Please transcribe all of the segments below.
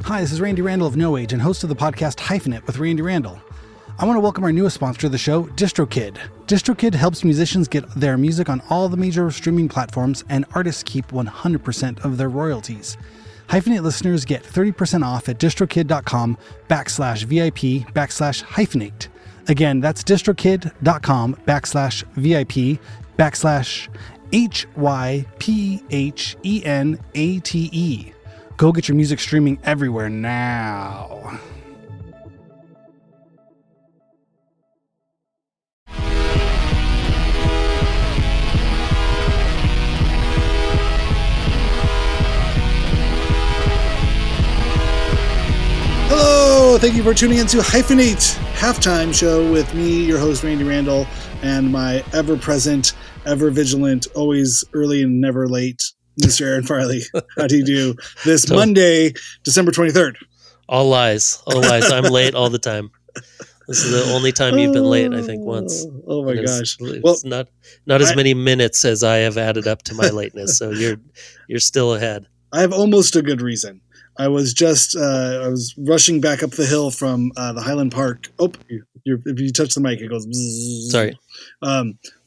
Hi, this is Randy Randall of No Age and host of the podcast Hyphenate with Randy Randall. I want to welcome our newest sponsor of the show, DistroKid. DistroKid helps musicians get their music on all the major streaming platforms, and artists keep 100% of their royalties. Hyphenate listeners get 30% off at distrokid.com/VIP/hyphenate. Again, that's distrokid.com/VIP/HYPHENATE. Go get your music streaming everywhere now. Hello, thank you for tuning into Hyphenate Halftime Show with me, your host, Randy Randall, and my ever-present, ever-vigilant, always early and never late, Mr. Aaron Farley. How do you do this Monday, December 23rd? All lies. I'm late all the time. This is the only time you've been late, I think, once. Oh my gosh. It's not as many minutes as I have added up to my lateness, so you're still ahead. I have almost a good reason. I was rushing back up the hill from the Highland Park. Oh, if you touch the mic, it goes bzzz. Sorry.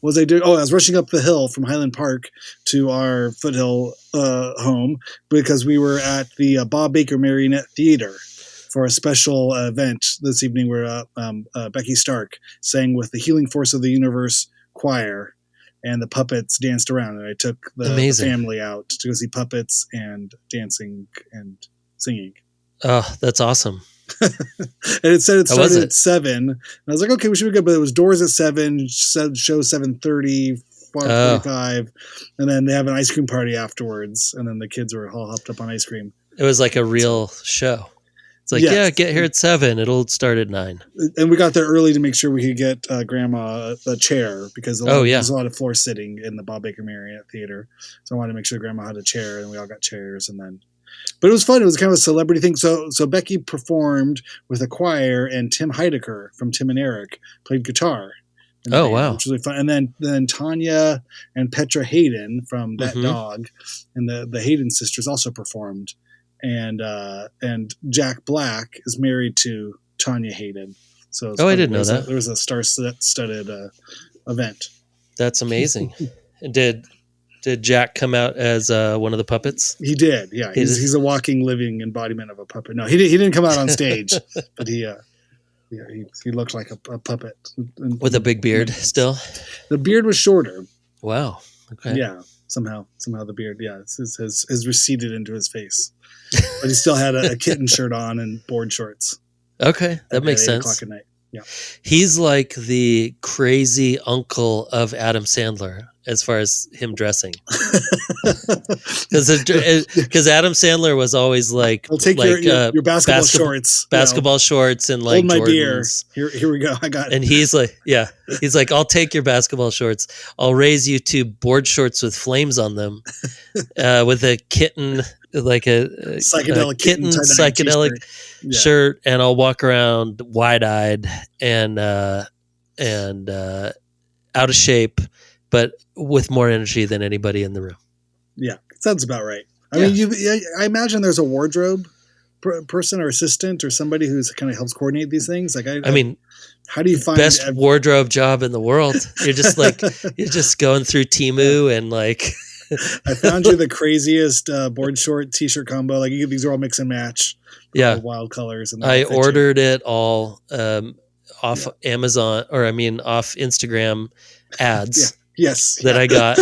What was I doing? Oh, I was rushing up the hill from Highland Park to our Foothill home because we were at the Bob Baker Marionette Theater for a special event this evening where Becky Stark sang with the Healing Force of the Universe choir, and the puppets danced around. And I took the family out to go see puppets and dancing and singing. Oh, that's awesome. And it said it started at 7. And I was like, okay, we should be good. But it was doors at 7, show 7:30, 4:45. And then they have an ice cream party afterwards. And then the kids were all hopped up on ice cream. It was like a real show. It's like, yeah, get here at 7. It'll start at 9. And we got there early to make sure we could get Grandma a chair because there's a lot of floor sitting in the Bob Baker Marionette Theater. So I wanted to make sure Grandma had a chair, and we all got chairs. But it was fun. It was kind of a celebrity thing. So Becky performed with a choir, and Tim Heidecker from Tim and Eric played guitar. Oh, wow. Which was really fun. And then Tanya and Petra Hayden from That Dog and the Hayden sisters also performed. And Jack Black is married to Tanya Hayden. So I didn't know that. There was a star-studded event. That's amazing. Did Jack come out as one of the puppets? He did. Yeah, he's a walking, living embodiment of a puppet. No, he didn't come out on stage, but he looked like a puppet with a big beard. Still, the beard was shorter. Wow. Okay. Yeah. Somehow the beard, has receded into his face. But he still had a kitten shirt on and board shorts. Okay, that makes sense. 8 o'clock at night. Yeah. He's like the crazy uncle of Adam Sandler as far as him dressing. Because Adam Sandler was always like, I'll take your basketball shorts. Basketball shorts and like hold my Jordans. Beer. Here we go. I got it. And he's like, I'll take your basketball shorts. I'll raise you to board shorts with flames on them, with a kitten, like a psychedelic kitten psychedelic shirt, and I'll walk around wide-eyed and out of shape, but with more energy than anybody in the room. Yeah, sounds about right. I mean, I imagine there's a wardrobe person or assistant or somebody who's kind of helps coordinate these things. Like, I mean, how do you find best wardrobe job in the world? You're just like you're just going through Temu and like. I found you the craziest board short t-shirt combo. Like these are all mix and match. Wild colors. And I ordered it all off Amazon, off Instagram ads. That I got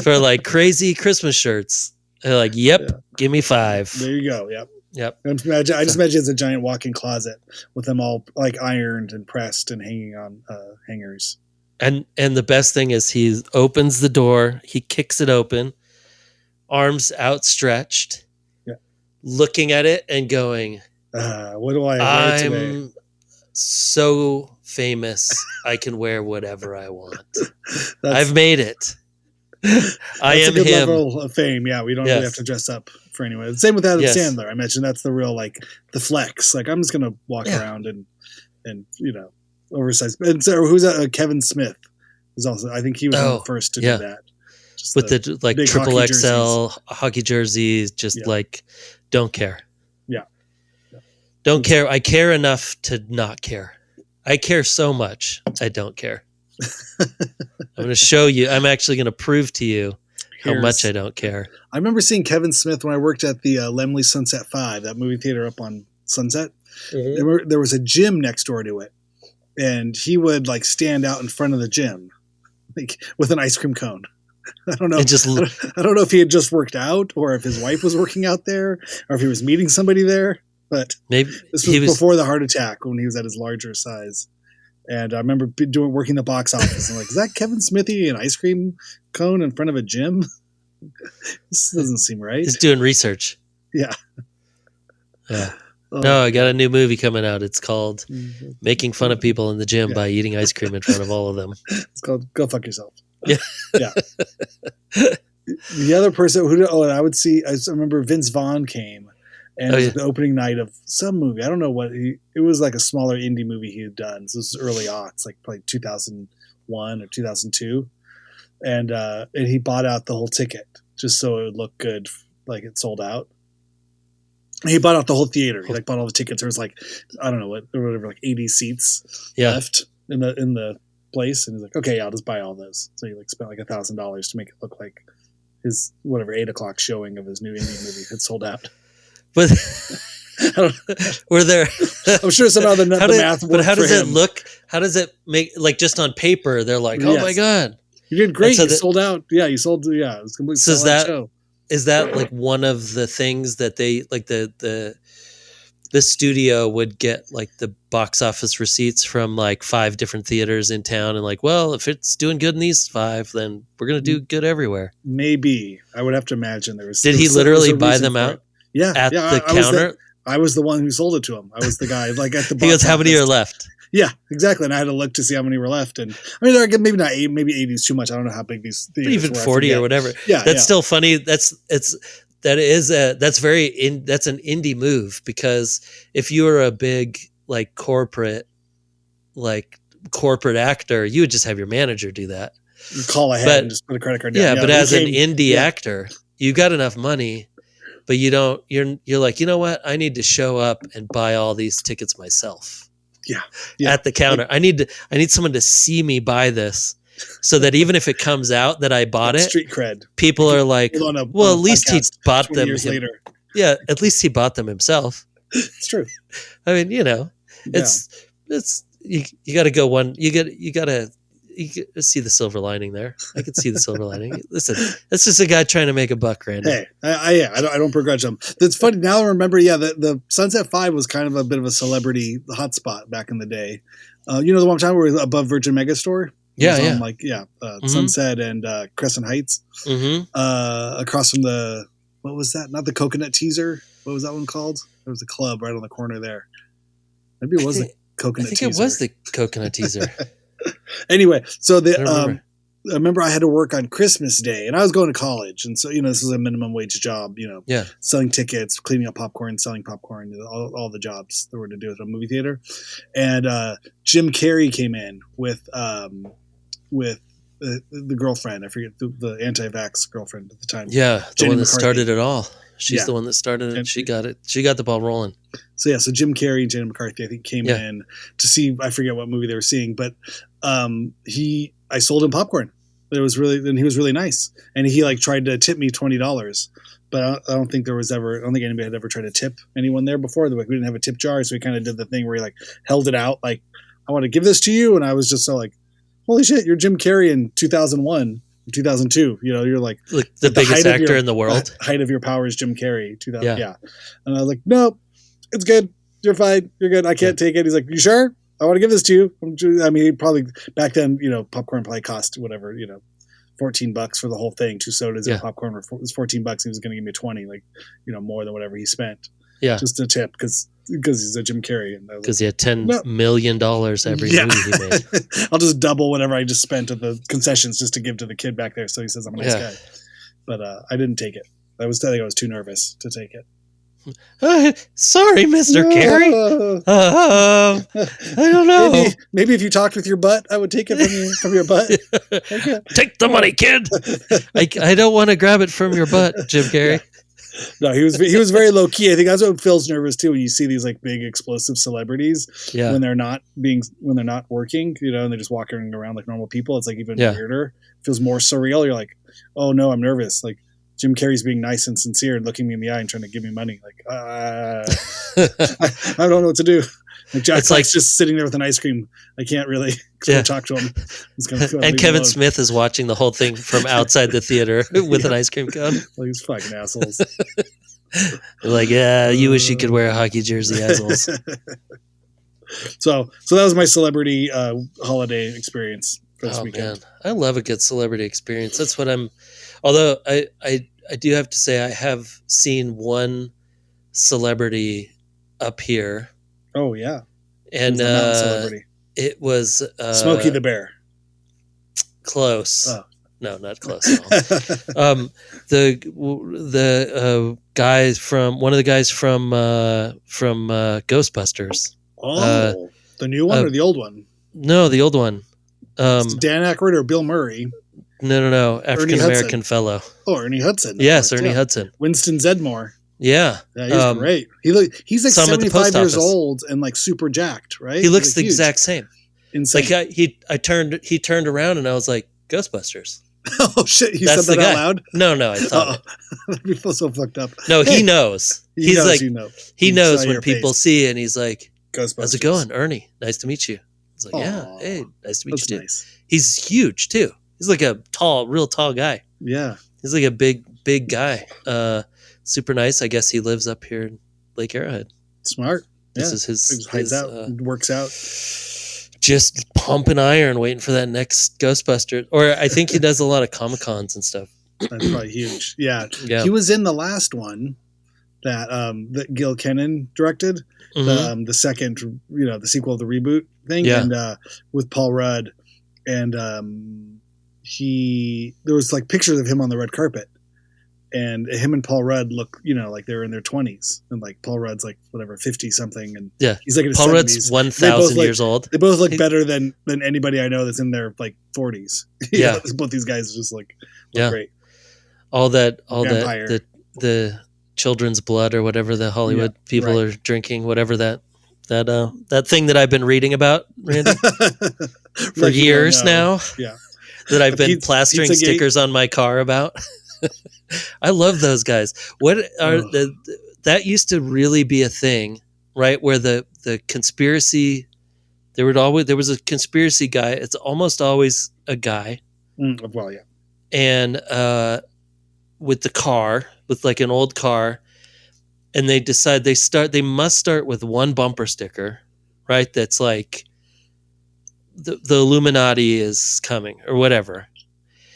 for like crazy Christmas shirts. They're like, give me 5. There you go. Yep. I just imagine it's a giant walk-in closet with them all like ironed and pressed and hanging on hangers. And the best thing is he opens the door, he kicks it open, arms outstretched, looking at it and going, what do I wear today? I'm so famous, I can wear whatever I want. I've made it. I am a good him. Level of fame. Yeah, we don't really have to dress up for anyone. Same with Adam Sandler. I mentioned that's the real the flex. Like I'm just gonna walk around and oversized. And so who's that? Kevin Smith is also. I think he was one of the first to do that. Just with the triple XL hockey jerseys, just like don't care. Yeah. Don't care. I care enough to not care. I care so much. I don't care. I'm going to show you. I'm actually going to prove to you how much I don't care. I remember seeing Kevin Smith when I worked at the Lemley Sunset 5, that movie theater up on Sunset. Mm-hmm. There was a gym next door to it, and he would like stand out in front of the gym, like with an ice cream cone. I don't know. I don't know if he had just worked out, or if his wife was working out there, or if he was meeting somebody there. But maybe this was before the heart attack, when he was at his larger size. And I remember working the box office. And like, is that Kevin Smith eating an ice cream cone in front of a gym? This doesn't seem right. He's doing research. Yeah. Yeah. No, I got a new movie coming out. It's called Making Fun of People in the Gym by Eating Ice Cream in front of all of them. It's called Go Fuck Yourself. Yeah. Yeah. The other person I would see, I remember Vince Vaughn came, and it was the opening night of some movie. I don't know what it was, like a smaller indie movie he had done. So this was early aughts, like probably 2001 or 2002. And he bought out the whole ticket just so it would look good, like it sold out. He bought out the whole theater. He like bought all the tickets. There was like, I don't know what, or whatever, like 80 seats left in the place. And he's like, okay, I'll just buy all those. So he like spent like $1,000 to make it look like his whatever 8 o'clock showing of his new indie movie had sold out. But were there? I'm sure somehow the math worked. But how does for it him. look? How does it make, like, just on paper? They're like, oh my god, you did great. So you sold out. Yeah, you sold. Yeah, it was completely. So is that like one of the things that they like the studio would get, like the box office receipts from like 5 different theaters in town, and like, well, if it's doing good in these 5, then we're gonna do good everywhere. Maybe I would have to imagine there was. Did he literally buy them out? Yeah, at the counter. I was the one who sold it to him. I was the guy like at the. He goes, "How many are left?" Yeah, exactly. And I had to look to see how many were left. And I mean, maybe not 8, maybe 80 is too much. I don't know how big these theaters even were. 40 or whatever. Yeah, that's still funny. That's an indie move, because if you were a big like corporate actor, you would just have your manager do that. You call ahead and just put a credit card down. Yeah, but as an indie actor, you got enough money, but you don't. You're like, you know what? I need to show up and buy all these tickets myself. Yeah. At the counter. I need someone to see me buy this, so that even if it comes out that I bought it, street cred. People are like, well, at least he bought them years later. Yeah, at least he bought them himself. It's true. I mean, it's you got to go one. You got to see the silver lining there. I could see the silver lining. Listen, that's just a guy trying to make a buck, Randy. Hey, I don't begrudge him. That's funny. Now I remember, the Sunset 5 was kind of a bit of a celebrity hotspot back in the day. You know the one time where we were above Virgin Megastore? Sunset and Crescent Heights. Mm-hmm. Across from what was that? Not the Coconut Teaser. What was that one called? There was a club right on the corner there. Maybe it was the Coconut Teaser. I think it was the Coconut Teaser. Anyway, so I remember I had to work on Christmas Day, and I was going to college, and so this is a minimum wage job. Selling tickets, cleaning up popcorn, selling popcorn, all the jobs that were to do with a movie theater. And Jim Carrey came in with the girlfriend. I forget the anti-vax girlfriend at the time. Yeah, the one that started it all. She's the one that started it. And she got it. She got the ball rolling. So Jim Carrey and Jenna McCarthy, I think, came in to see. I forget what movie they were seeing, but I sold him popcorn. He was really nice, and he like tried to tip me $20. But I don't think anybody had ever tried to tip anyone there before. We didn't have a tip jar, so he kind of did the thing where he like held it out, like, I want to give this to you, and I was just so like, holy shit, you're Jim Carrey in 2001. 2002, you're like the biggest actor in the world. Height of your powers, Jim Carrey. 2000, yeah. And I was like, nope, it's good. You're fine. You're good. I can't take it. He's like, you sure? I want to give this to you. I mean, he probably back then, popcorn probably cost whatever, $14 for the whole thing. 2 sodas and popcorn was $14. He was going to give me 20, like, more than whatever he spent. Yeah, just a tip because he's a Jim Carrey, and because he had $10 million every movie he made. I'll just double whatever I just spent at the concessions just to give to the kid back there, so he says I'm a nice guy. But I didn't take it. I think I was too nervous to take it. Sorry, Mr. Carey. I don't know. Maybe if you talked with your butt, I would take it from your butt. Take the money, kid. I don't want to grab it from your butt, Jim Carrey. No, he was very low key. I think that's what feels nervous too when you see these like big explosive celebrities Yeah. when they're not working, and they're just walking around like normal people. It's like even Yeah. weirder. It feels more surreal. You're like, oh no, I'm nervous. Like Jim Carrey's being nice and sincere and looking me in the eye and trying to give me money. Like I don't know what to do. Like Jack Black's just sitting there with an ice cream. I can't really talk to him. And Kevin Smith is watching the whole thing from outside the theater with an ice cream cone. Like these fucking assholes. Like, yeah, you wish you could wear a hockey jersey, assholes. So that was my celebrity holiday experience for this weekend. Man, I love a good celebrity experience. That's what I'm. Although I do have to say I have seen one celebrity up here. Oh yeah, and celebrity. It was Smokey the Bear. Close. Oh. No, not close at all. The guys from one of the guys from Ghostbusters. Oh, the new one or the old one? No, the old one. Dan Aykroyd or Bill Murray? No. African American fellow. Oh, Ernie Hudson. Yes, Ernie Hudson. Winston Zedmore. Yeah, he's great. He's like 75 years old and like super jacked, right? He looks the exact same. Insane. Like he turned around and I was like, Ghostbusters. Oh shit! You said that out loud? No, I thought you feel so fucked up. No, he knows. He knows when people see it and he's like, Ghostbusters. How's it going, Ernie? Nice to meet you. It's like, yeah, hey, nice to meet you too. Nice. He's huge too. He's like a real tall guy. Yeah. He's like a big guy. Super nice. I guess he lives up here in Lake Arrowhead. Smart. This is his hides out, works out. Just pumping iron, waiting for that next Ghostbuster. Or I think he does a lot of Comic-Cons and stuff. That's probably huge. Yeah. He was in the last one that Gil Kennan directed. Mm-hmm. The second, the sequel of the reboot thing, and with Paul Rudd, and there was like pictures of him on the red carpet, and him and Paul Rudd look, like they're in their 20s, and like Paul Rudd's like whatever 50 something, and he's like in his Paul 70s. Rudd's 1,000 years old. They both look better than anybody I know that's in their like 40s. Both these guys just look great. All that the children's blood or whatever the Hollywood people are drinking, whatever that thing that I've been reading about, Randy, for years now. Yeah, that I've been plastering stickers on my car about. I love those guys. What are that used to really be a thing, right? Where the conspiracy, there was a conspiracy guy. It's almost always a guy. Well, yeah, and with the car, with like an old car, and they decide they must start with one bumper sticker, right? That's like the Illuminati is coming or whatever.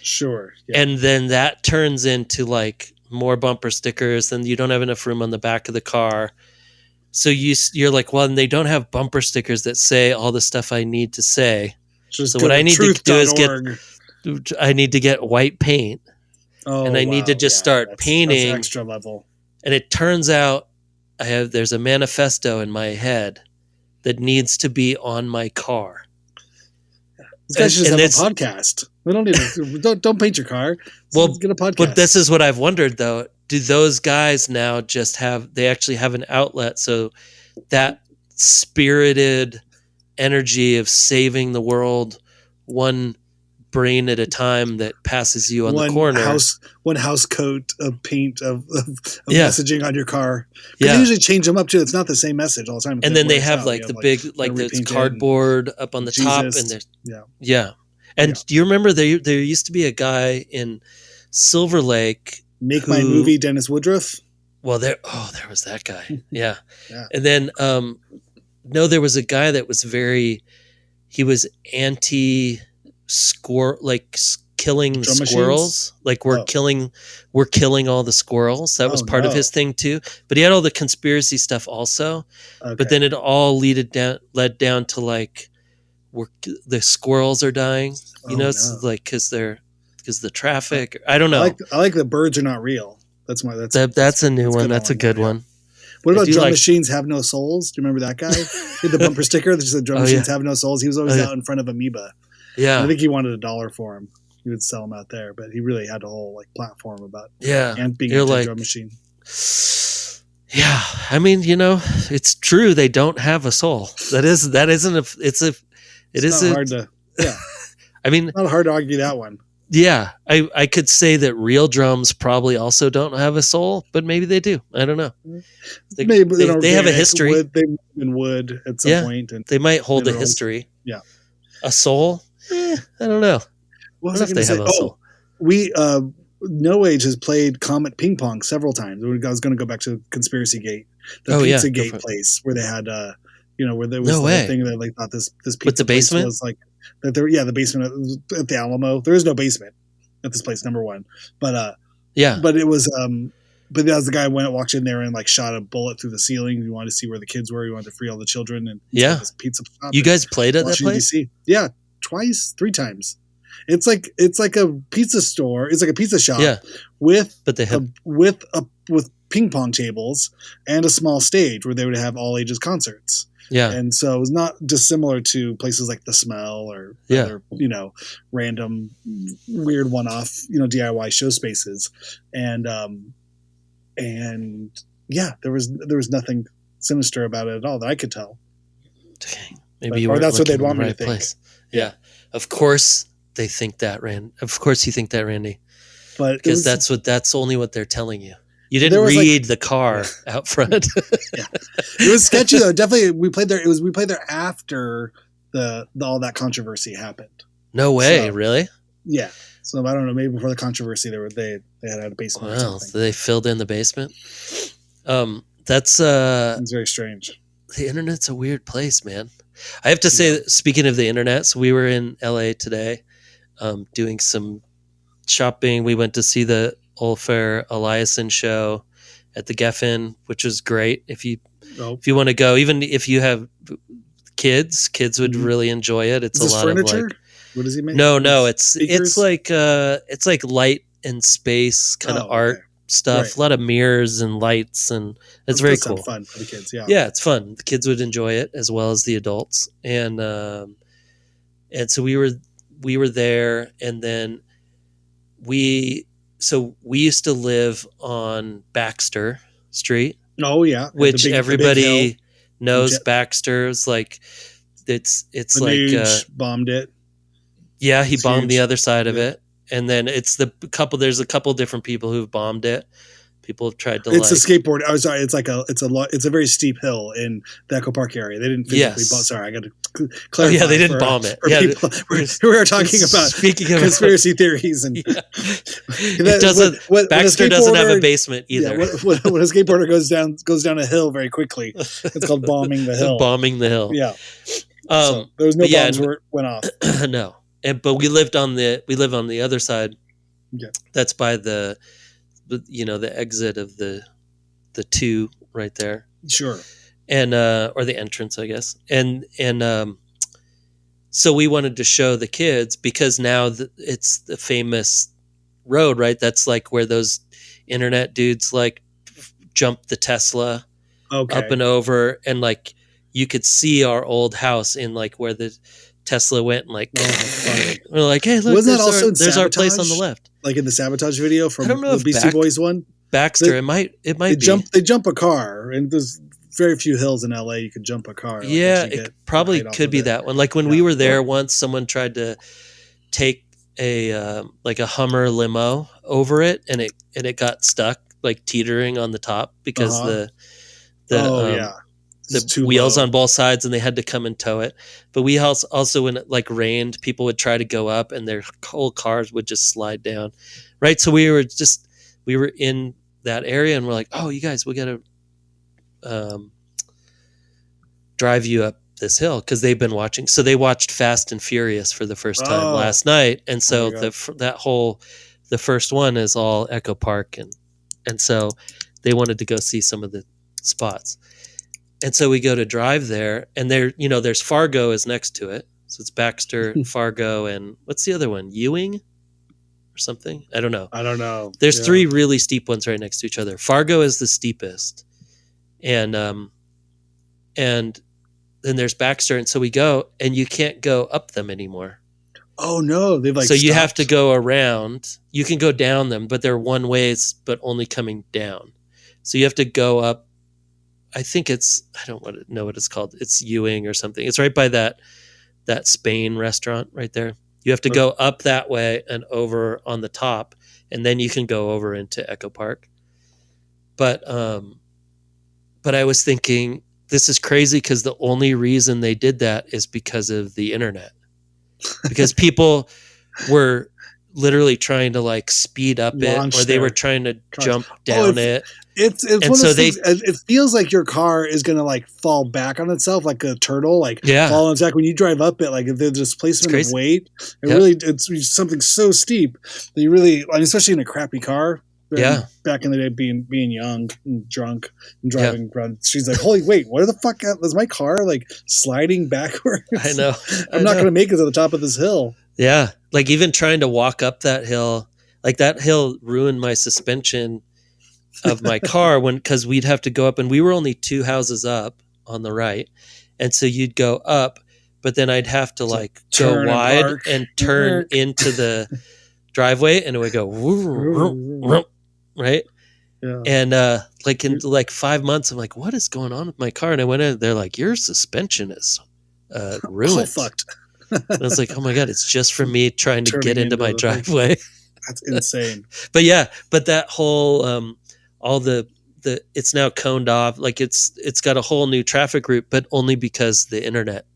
Sure. Yeah. And then that turns into like more bumper stickers, then you don't have enough room on the back of the car. So you're like, well, and they don't have bumper stickers that say all the stuff I need to say. So what I need to do is get white paint. And I need to just start painting. That's extra level. And it turns out there's a manifesto in my head that needs to be on my car. This guy should just have a podcast. We don't need don't paint your car. Let's get a podcast. But this is what I've wondered though. Do those guys now they actually have an outlet so that spirited energy of saving the world one brain at a time that passes you on the corner. One house coat of paint of messaging on your car. They usually change them up too. It's not the same message all the time. And then they have like the big, like the cardboard up on the top, and And do you remember there used to be a guy in Silver Lake, My Movie, Dennis Woodruff? Well, there was that guy. Yeah. And then there was a guy that was he was anti killing the squirrels. Like we're killing all the squirrels. That was part of his thing too. But he had all the conspiracy stuff also. Okay. But then it all led down to like the squirrels are dying. It's like because the traffic. I don't know. I like the birds are not real. That's a new one. That's a good one. What about drum machines have no souls? Do you remember that guy? He had the bumper sticker that just said drum machines have no souls. He was always out in front of Amoeba. Yeah, I think he wanted $1 for him. He would sell them out there, but he really had a whole like platform about being a drum machine. Yeah, I mean, it's true. They don't have a soul. That isn't a. It's a. It It's is not a. hard to. Yeah, I mean, not hard to argue that one. yeah. I could say that real drums probably also don't have a soul, but maybe they do. I don't know. Maybe an They have a organic history. wood. They in wood at some Yeah, point, and they might hold a minerals. history. Yeah. A soul? I don't know. What I was don't know I if going they to say? have a Oh, soul. we No Age has played Comet Ping Pong several times. I was going to go back to Conspiracy Gate, the Oh, yeah, Pizza go Gate for it. place where they had where there was No the whole way. thing that they thought this With pizza the place basement? was like that. There, yeah, the basement at the Alamo. There is no basement at this place. Number one, but Yeah. but it was but as the guy walked in there and like shot a bullet through the ceiling. He wanted to see where the kids were. He wanted to free all the children and Yeah. this pizza shop. You in guys played at that Washington place? D.C. Yeah, twice, 3 times. It's like a pizza store. It's like a pizza shop Yeah. with But they have with ping pong tables and a small stage where they would have all ages concerts. yeah. And so it was not dissimilar to places like The Smell or Yeah. other, random weird one-off, DIY show spaces. And yeah, there was nothing sinister about it at all that I could tell. Dang. Maybe you Or were that's what they'd looking in want the me right to think. place. Yeah. Of course they think that, Rand. Of course you think that, Randy. But Because that's only what they're telling you. You There didn't was, read the car out front. yeah, it was sketchy though. Definitely, we played there after all that controversy happened. No way, So, really? Yeah. So I don't know. Maybe before the controversy, they had a basement or Wow, something. they filled in the basement. That's It's very strange. the internet's a weird place, man. I have to say, speaking of the internet, so we were in LA today, doing some shopping. We went to see the Olfer Eliasson show at the Geffen, which was great. If you want to go, even if you have kids would really enjoy it. It's Is this a lot furniture? of like. What does he make? No, Speakers? it's like light and space kind of art stuff. Right. A lot of mirrors and lights, and it's very cool. Fun for the kids. Yeah. Yeah, it's fun. The kids would enjoy it as well as the adults, and so we were there, and then we used to live on Baxter Street. Oh yeah, which everybody knows. Jet. Baxter's like it's The like Nuge bombed it. Yeah, he It's bombed huge. the other side of Yeah. it, and then there's a couple different people who've bombed it. People have tried to It's a skateboard. Oh, sorry. It's a very steep hill in the Echo Park area. They didn't physically bomb. Sorry, I got to clarify. Yeah, they didn't bomb it. Yeah, people we were talking about speaking of conspiracy theories and it doesn't. Baxter doesn't have a basement either. Yeah, when a skateboarder goes down a hill very quickly, it's called bombing the hill. Bombing the hill. Yeah. So there was no bombs went off. No, but we live on the other side. Yeah. That's by the exit of the 2 right there. Sure. And or the entrance, I guess. And so we wanted to show the kids because now it's the famous road, right? That's like where those internet dudes like jump the Tesla up and over, and like you could see our old house in like where the Tesla went, and like we're like, hey, look, there's our place on the left. Like in the Sabotage video from I don't know the Beastie Boys one. Baxter, it might be. They jump a car, and there's very few hills in LA you could jump a car. Yeah, it probably could be that one. Like when we were there once, someone tried to take a like a Hummer limo over it, and it got stuck, like teetering on the top because the wheels on both sides, and they had to come and tow it. But we also when it like rained, people would try to go up, and their whole cars would just slide down, right? So we were in that area, and we're like, oh, you guys, we got to drive you up this hill, because they've been watching. So they watched Fast and Furious for the first time last night, and so the first one is all Echo Park, and so they wanted to go see some of the spots. And so we go to drive there, and there's Fargo is next to it. So it's Baxter, Fargo, and what's the other one? Ewing or something? I don't know. There's 3 really steep ones right next to each other. Fargo is the steepest. And then there's Baxter, and so we go, and you can't go up them anymore. Oh no, they've like so you have to go around. You can go down them, but they're one ways, but only coming down. So you have to go up. I think I don't know what it's called. It's Ewing or something. It's right by that Spain restaurant right there. You have to go up that way and over on the top, and then you can go over into Echo Park. But I was thinking this is crazy because the only reason they did that is because of the internet. Because people were literally trying to like speed up Launch it, or they were their trying to cars. jump down it. It's And one of so those they, things. It feels like your car is gonna like fall back on itself, like a turtle, like yeah, fall on its back when you drive up it. Like if the it's displacement of crazy. weight, Yep. it's something so steep that you really, especially in a crappy car. Yeah. Back in the day, being young and drunk and Yeah. driving around, she's like, "Holy wait, what the fuck is my car like sliding backwards?" I know. I'm not gonna make it to the top of this hill. Yeah. Like even trying to walk up that hill, like that hill ruined my suspension of my car because we'd have to go up, and we were only 2 houses up on the right. And so you'd go up, but then I'd have to like go Turn and wide park. and turn into the driveway, and it would go right. Yeah. And like in like 5 months, I'm like, what is going on with my car? And I went in, they're like, your suspension is ruined. All fucked. And I was like, oh my God, it's just from me trying to Turning get into my the driveway. That's insane. But yeah, but that whole all the it's now coned off. Like it's got a whole new traffic route, but only because the internet.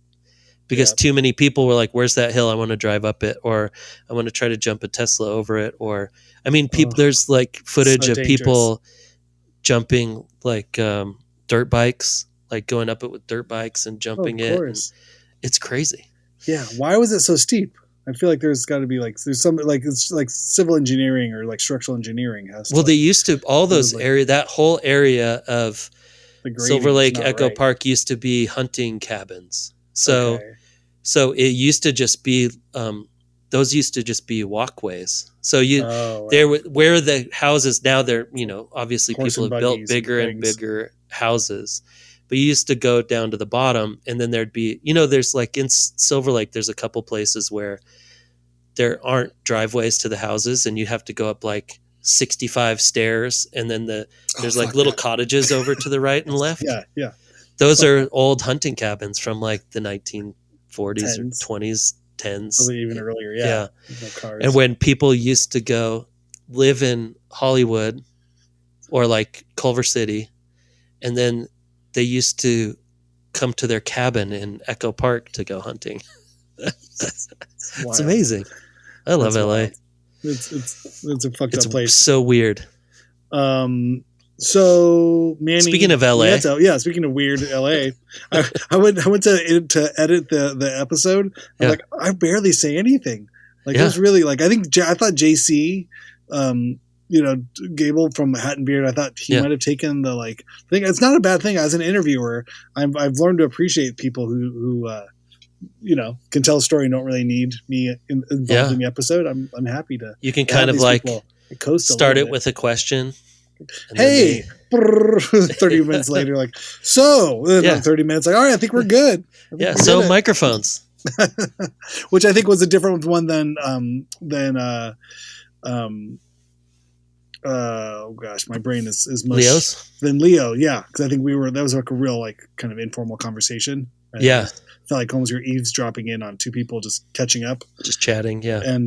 Because too many people were like, where's that hill? I want to drive up it, or I want to try to jump a Tesla over it. Or I mean, people there's like footage so of dangerous. people jumping like dirt bikes, like going up it with dirt bikes and jumping it. And it's crazy. Yeah. Why was it so steep? I feel like there's got to be like there's some like it's like civil engineering or like structural engineering has. Well, they used to all those area that whole area of Silver Lake Echo Park used to be hunting cabins. So so it used to just be those used to just be walkways. So there where the houses now they're obviously people have built bigger and bigger houses. But you used to go down to the bottom, and then there'd be, there's like in Silver Lake, there's a couple places where there aren't driveways to the houses, and you have to go up like 65 stairs, and then there's like little cottages over to the right and left. Yeah. Those are old hunting cabins from like the 1940s or 20s, 10s. Probably even earlier, yeah. No cars. And when people used to go live in Hollywood or like Culver City, and then they used to come to their cabin in Echo Park to go hunting. It's amazing. I love LA. It's a fucked up place. It's so weird. So Manny, speaking of LA, Nieto, speaking of weird LA, I went to edit the episode. I'm like, I barely say anything. Like it was really like I thought JC, Gable from Hat and Beard. I thought he might have taken the thing. It's not a bad thing as an interviewer. I've learned to appreciate people who can tell a story and don't really need me involved in the episode. I'm happy to. You can kind of like start it with a question. Hey, 30 minutes later, 30 minutes, all right, I think we're good. So microphones. Which I think was a different one than oh gosh, my brain is mush. Leo's? Than Leo, yeah. Because I think that was like a real kind of informal conversation. Yeah. Felt like almost you're eavesdropping in on two people just catching up. Just chatting, yeah. And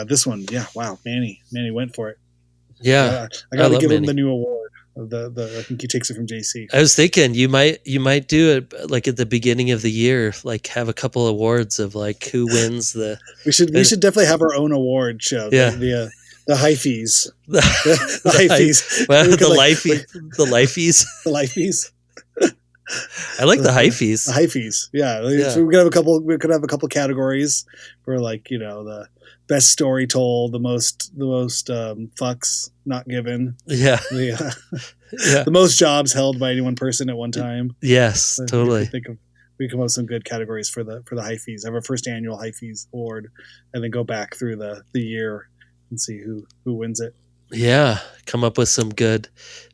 this one, wow, Manny went for it. Yeah, I got to give him the new award. I think he takes it from JC. I was thinking you might do it like at the beginning of the year, like have a couple awards of like who wins the. We should definitely have our own award show. Yeah, the Hyphies. The Hyphies. Well, the Lifeies. The Lifeies. I like the Hyphies. The Hyphies. Yeah. So we could have a couple categories for the best story told, the most fucks not given. Yeah. The most jobs held by any one person at one time. Yes, so totally. We come up with some good categories for the Hyphies. Have our first annual Hyphies award, and then go back through the year and see who wins it. Yeah, come up with some good.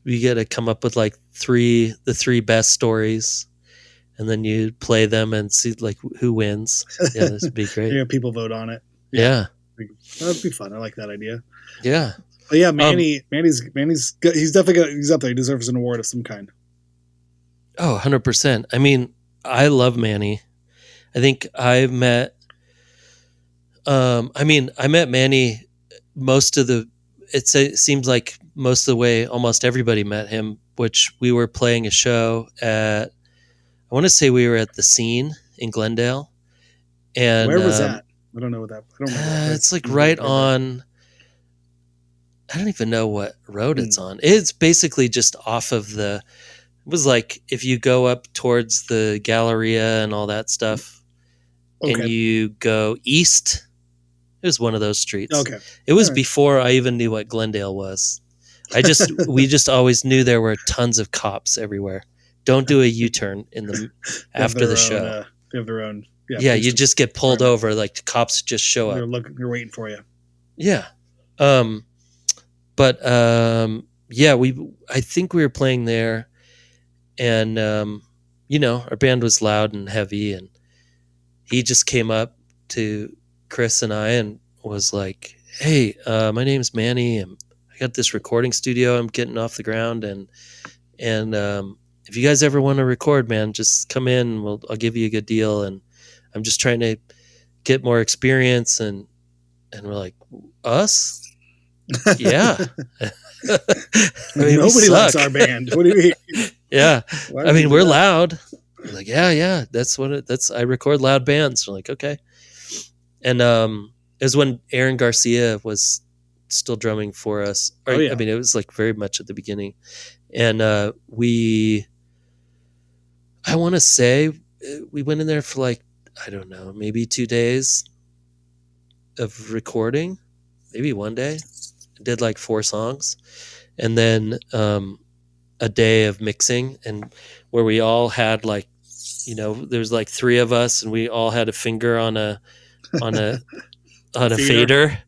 We got to come up with like the three best stories, and then you play them and see like who wins. Yeah, this would be great. People vote on it. Yeah. That'd be fun. I like that idea. Yeah. But yeah, Um, he's definitely he's up there. He deserves an award of some kind. oh, 100%. I mean, I love Manny. I think I've met I met Manny most of the it seems like most of the way almost everybody met him, which we were playing a show at I want to say we were at the Scene in Glendale, and Where was that? I don't know what that. I don't remember that it's place. like Never right played there. on. I don't even know what road Hmm. it's on. It's basically just off of the. It was like if you go up towards the Galleria and all that stuff, and Okay. you go east. It was one of those streets. Okay. It All was right. before I even knew what Glendale was. We just always knew there were tons of cops everywhere. Don't do a U-turn in the They have after the their own. show. They have their own. Yeah, Yeah, police you just get pulled department. over. Like the cops just show up. They're looking. They're waiting for you. Yeah. Um, but yeah, I think we were playing there, and our band was loud and heavy, and he just came up to Chris and I and was like, "Hey, my name's Manny, and I got this recording studio. I'm getting off the ground, and if you guys ever want to record, man, just come in. I'll give you a good deal. And I'm just trying to get more experience." And we're like, us? Yeah. I mean, we Nobody likes suck. our band. What do you mean? Yeah. Why I would you mean, do we're that? loud. We're like, yeah. That's I record loud bands. We're like, okay. And it was when Aaron Garcia was still drumming for us. Or, Oh I yeah. mean, it was like very much at the beginning. And I want to say we went in there for like, I don't know, maybe 2 days of recording, maybe one day. Did like 4 songs. And then a day of mixing, and where we all had like, there's like 3 of us, and we all had a finger on a on a Theater. fader, and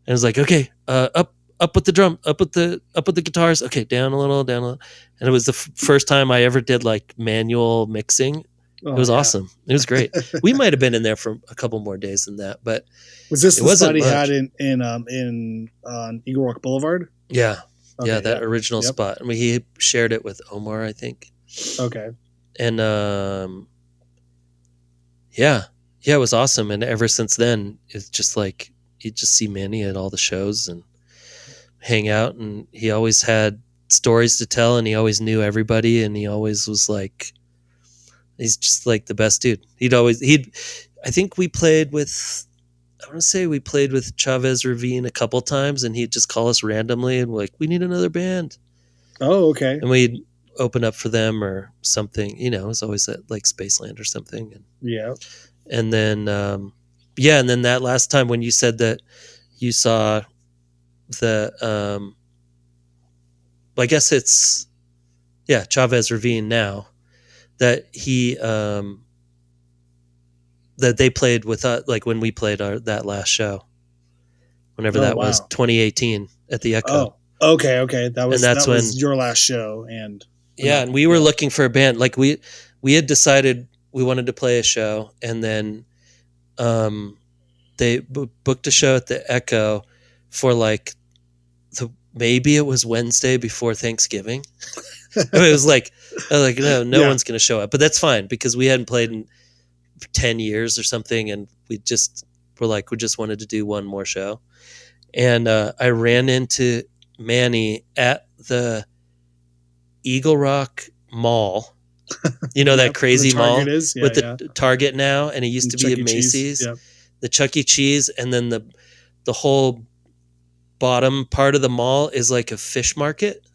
it was like, okay, up with the drum, up with the guitars, okay, down a little, and it was the first time I ever did like manual mixing. Oh, It was yeah. awesome. It was great. We might have been in there for a couple more days than that, but Was this it the spot wasn't he had much. in on Eagle Rock Boulevard? Yeah, Okay, that yep. original spot. I mean, he shared it with Omar, I think. Okay. And yeah, it was awesome. And ever since then, it's just like you just see Manny at all the shows and hang out, and he always had stories to tell, and he always knew everybody, and he always was like, he's just like the best dude. I think we played with, I want to say we played with Chavez Ravine a couple times, and he'd just call us randomly and like, we need another band. Oh, okay. And we'd open up for them or something, it was always at like Spaceland or something. Yeah. And then, and then that last time when you said that you saw the, I guess it's, Chavez Ravine now, that that they played with us, like when we played that last show, whenever Oh, that was, wow. 2018 at the Echo. Oh, okay. That And that's that when, was your last show, and and we were looking for a band. Like we had decided we wanted to play a show, and then they booked a show at the Echo for like maybe it was Wednesday before Thanksgiving. I mean, it was like no Yeah. one's going to show up, but that's fine because we hadn't played in 10 years or something, and we just wanted to do one more show. And I ran into Manny at the Eagle Rock Mall. That crazy the mall Target is? Yeah, with the Target now, and it used to be Chuck a E. Cheese. Macy's, Yep. the Chuck E. Cheese, and then the whole bottom part of the mall is like a fish market.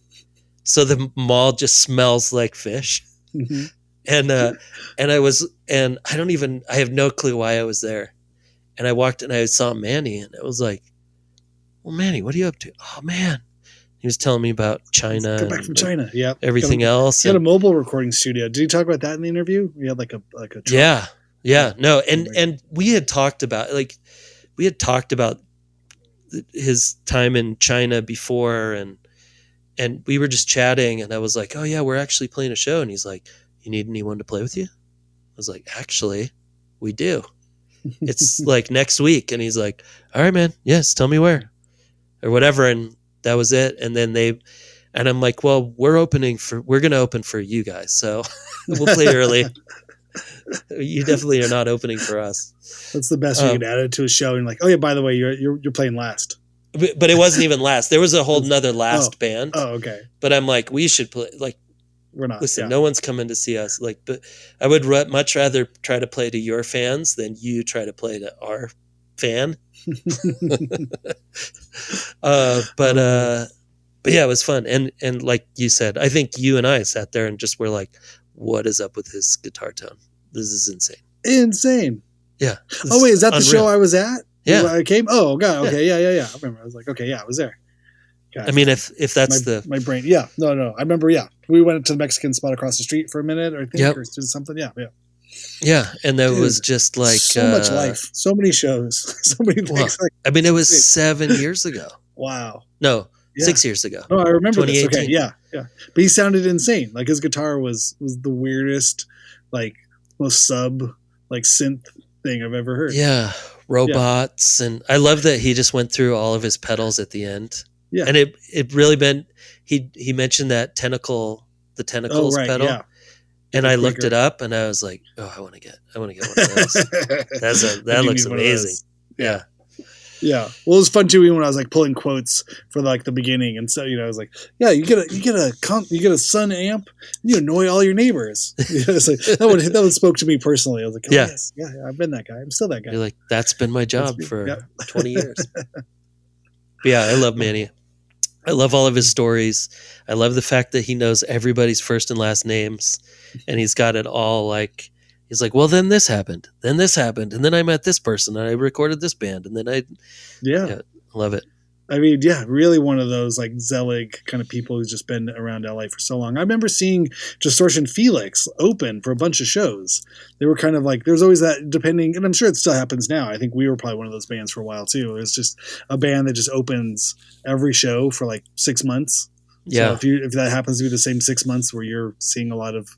So the mall just smells like fish. Mm-hmm. And I have no clue why I was there. And I walked and I saw Manny, and I was like, well, Manny, what are you up to? Oh man. He was telling me about China. Come back from China. Yeah. Everything else. He had a mobile recording studio. Did he talk about that in the interview? He had like a truck. Yeah. No. And we had talked about his time in China before, and we were just chatting, and I was like, oh yeah, we're actually playing a show. And he's like, you need anyone to play with you? I was like, actually, we do. It's like next week. And he's like, all right, man. Yes. Tell me where or whatever. And that was it. And then and I'm like, well, we're going to open for you guys. So we'll play early. You definitely are not opening for us. That's the best we could add it to a show. And like, oh yeah, by the way, you're playing last. But it wasn't even last. There was a whole nother last band. Oh, okay. But I'm like, we should play. Like, we're not. Listen, no one's coming to see us. Like, but I would much rather try to play to your fans than you try to play to our fan. But yeah, it was fun. And like you said, I think you and I sat there and just were like, what is up with his guitar tone? This is insane. Insane. Yeah. Oh wait, is that the show I was at? Yeah. I came. Oh god. Okay. Yeah. I remember. I was like, okay, yeah, I was there. God, I mean, if that's my brain. Yeah. No. I remember. Yeah. We went to the Mexican spot across the street for a minute, or I think, or did something. Yeah. Yeah, and that was just like so much life, so many shows, so many things. I mean, it was 7 years ago. Wow. No, 6 years ago. No, I remember this. Okay, yeah. But he sounded insane. Like his guitar was the weirdest, like most like synth thing I've ever heard. Yeah, robots, and I love that he just went through all of his pedals at the end. Yeah, and it really been he mentioned that tentacles pedal. Yeah. And I looked it up, and I was like, "Oh, I want to get one of those. That looks amazing." Yeah. Well, it was fun too. Even when I was like pulling quotes for like the beginning, and so I was like, "Yeah, you get a Sun amp, and you annoy all your neighbors." It's like, that one spoke to me personally. I was like, "Oh, yes, I've been that guy. I'm still that guy." You're like, "That's been my job for 20 years." But yeah, I love Manny. I love all of his stories. I love the fact that he knows everybody's first and last names, and he's got it all like, he's like, well, then this happened, and then I met this person, and I recorded this band, and then I love it. I mean, yeah, really one of those like Zelig kind of people who's just been around LA for so long. I remember seeing Distortion Felix open for a bunch of shows. They were kind of like, there's always that depending, and I'm sure it still happens now. I think we were probably one of those bands for a while too. It's just a band that just opens every show for like 6 months. Yeah. So if that happens to be the same 6 months where you're seeing a lot of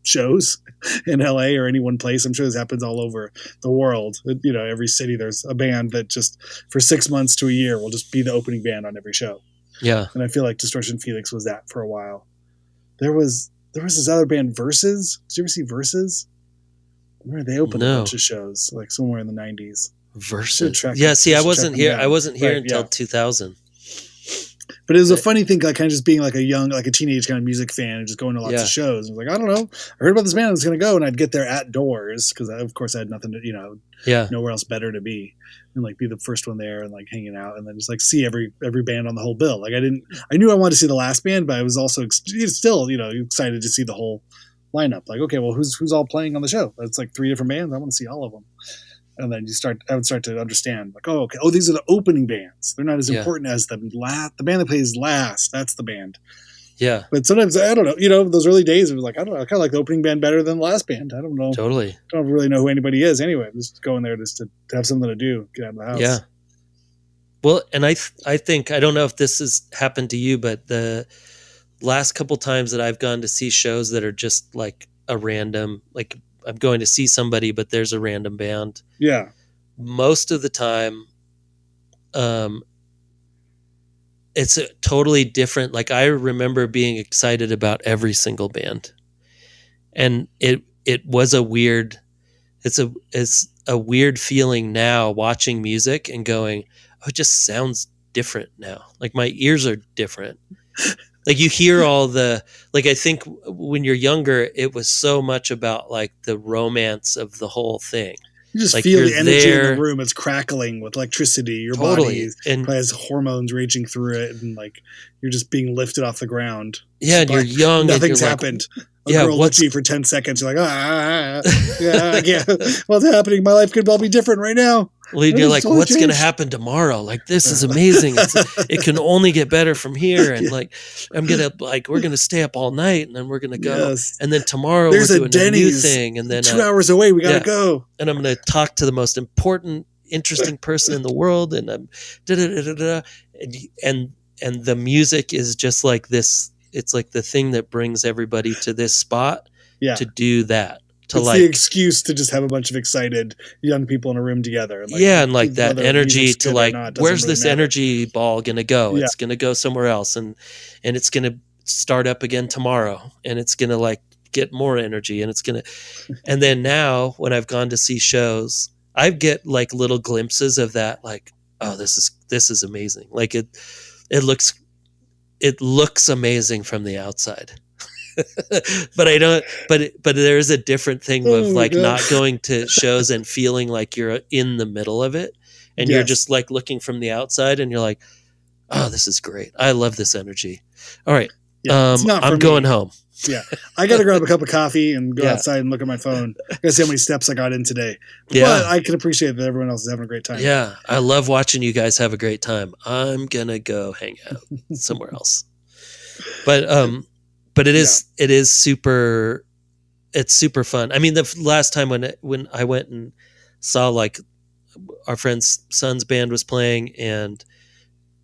shows in LA or any one place, I'm sure this happens all over the world. Every city there's a band that just for 6 months to a year will just be the opening band on every show. Yeah. And I feel like Distortion Felix was that for a while. There was this other band, Versus. Did you ever see Versus? I remember they opened a bunch of shows like somewhere in the 90s. Versus. Yeah, see, I wasn't here. I wasn't here until 2000. But it was a funny thing, like kind of just being like a teenage kind of music fan and just going to lots of shows. And I was like, I don't know. I heard about this band. I was going to go, and I'd get there at doors because, of course, I had nothing to, nowhere else better to be, and like be the first one there and like hanging out, and then just like see every band on the whole bill. Like I knew I wanted to see the last band, but I was also still excited to see the whole lineup. Like, okay, well, who's all playing on the show? It's like 3 different bands. I want to see all of them. And then I would start to understand, like, oh, okay, these are the opening bands. They're not as important as the band that plays last. That's the band. Yeah. But sometimes, I don't know, those early days, it was like, I don't know, I kind of like the opening band better than the last band. I don't know. Totally. I don't really know who anybody is anyway. I'm just going there just to have something to do, get out of the house. Yeah. Well, and I think, I don't know if this has happened to you, but the last couple times that I've gone to see shows that are just like a random, like, I'm going to see somebody, but there's a random band. Yeah. Most of the time, it's a totally different. Like I remember being excited about every single band, and it was a weird. It's a weird feeling now watching music and going, oh, it just sounds different now. Like my ears are different. Like you hear all the, like I think when you're younger, it was so much about like the romance of the whole thing. You just feel the energy in the room. It's crackling with electricity. Your body has hormones raging through it, and like you're just being lifted off the ground. Yeah, and you're young. Nothing's happened. A girl looks at you for 10 seconds. You're like, yeah. What's happening? My life could well be different right now. Well, you're like, what's going to happen tomorrow? Like, this is amazing. It can only get better from here. And like, we're going to stay up all night, and then we're going to go. Yes. And then tomorrow we're doing a new thing. And then 2 hours away, we got to go. And I'm going to talk to the most important, interesting person in the world. And I'm and the music is just like this. It's like the thing that brings everybody to this spot to do that. to It's the like, excuse to just have a bunch of excited young people in a room together, and like yeah, and like that whether energy music's to good or like, not doesn't where's really this matter. energy ball gonna go? Yeah, It's gonna go somewhere else, and it's gonna start up again tomorrow, and it's gonna like get more energy, and it's gonna. And then now, when I've gone to see shows, I get like little glimpses of that, like, oh, this is amazing. Like it looks it looks amazing from the outside. But I don't. But there is a different thing oh of my like god, not going to shows and feeling like you're in the middle of it, and you're yes, just like looking from the outside, and you're like, oh, this is great. I love this energy. All right, yeah, it's not I'm for going me. home. Yeah, I got to grab a cup of coffee and go Yeah, outside and look at my phone. Gotta see how many steps I got in today. But yeah, I can appreciate that everyone else is having a great time. yeah. I love watching you guys have a great time. I'm gonna go hang out somewhere else. But but Yeah. it is super. It's super fun. I mean, the last time when I went and saw like our friend's son's band was playing, and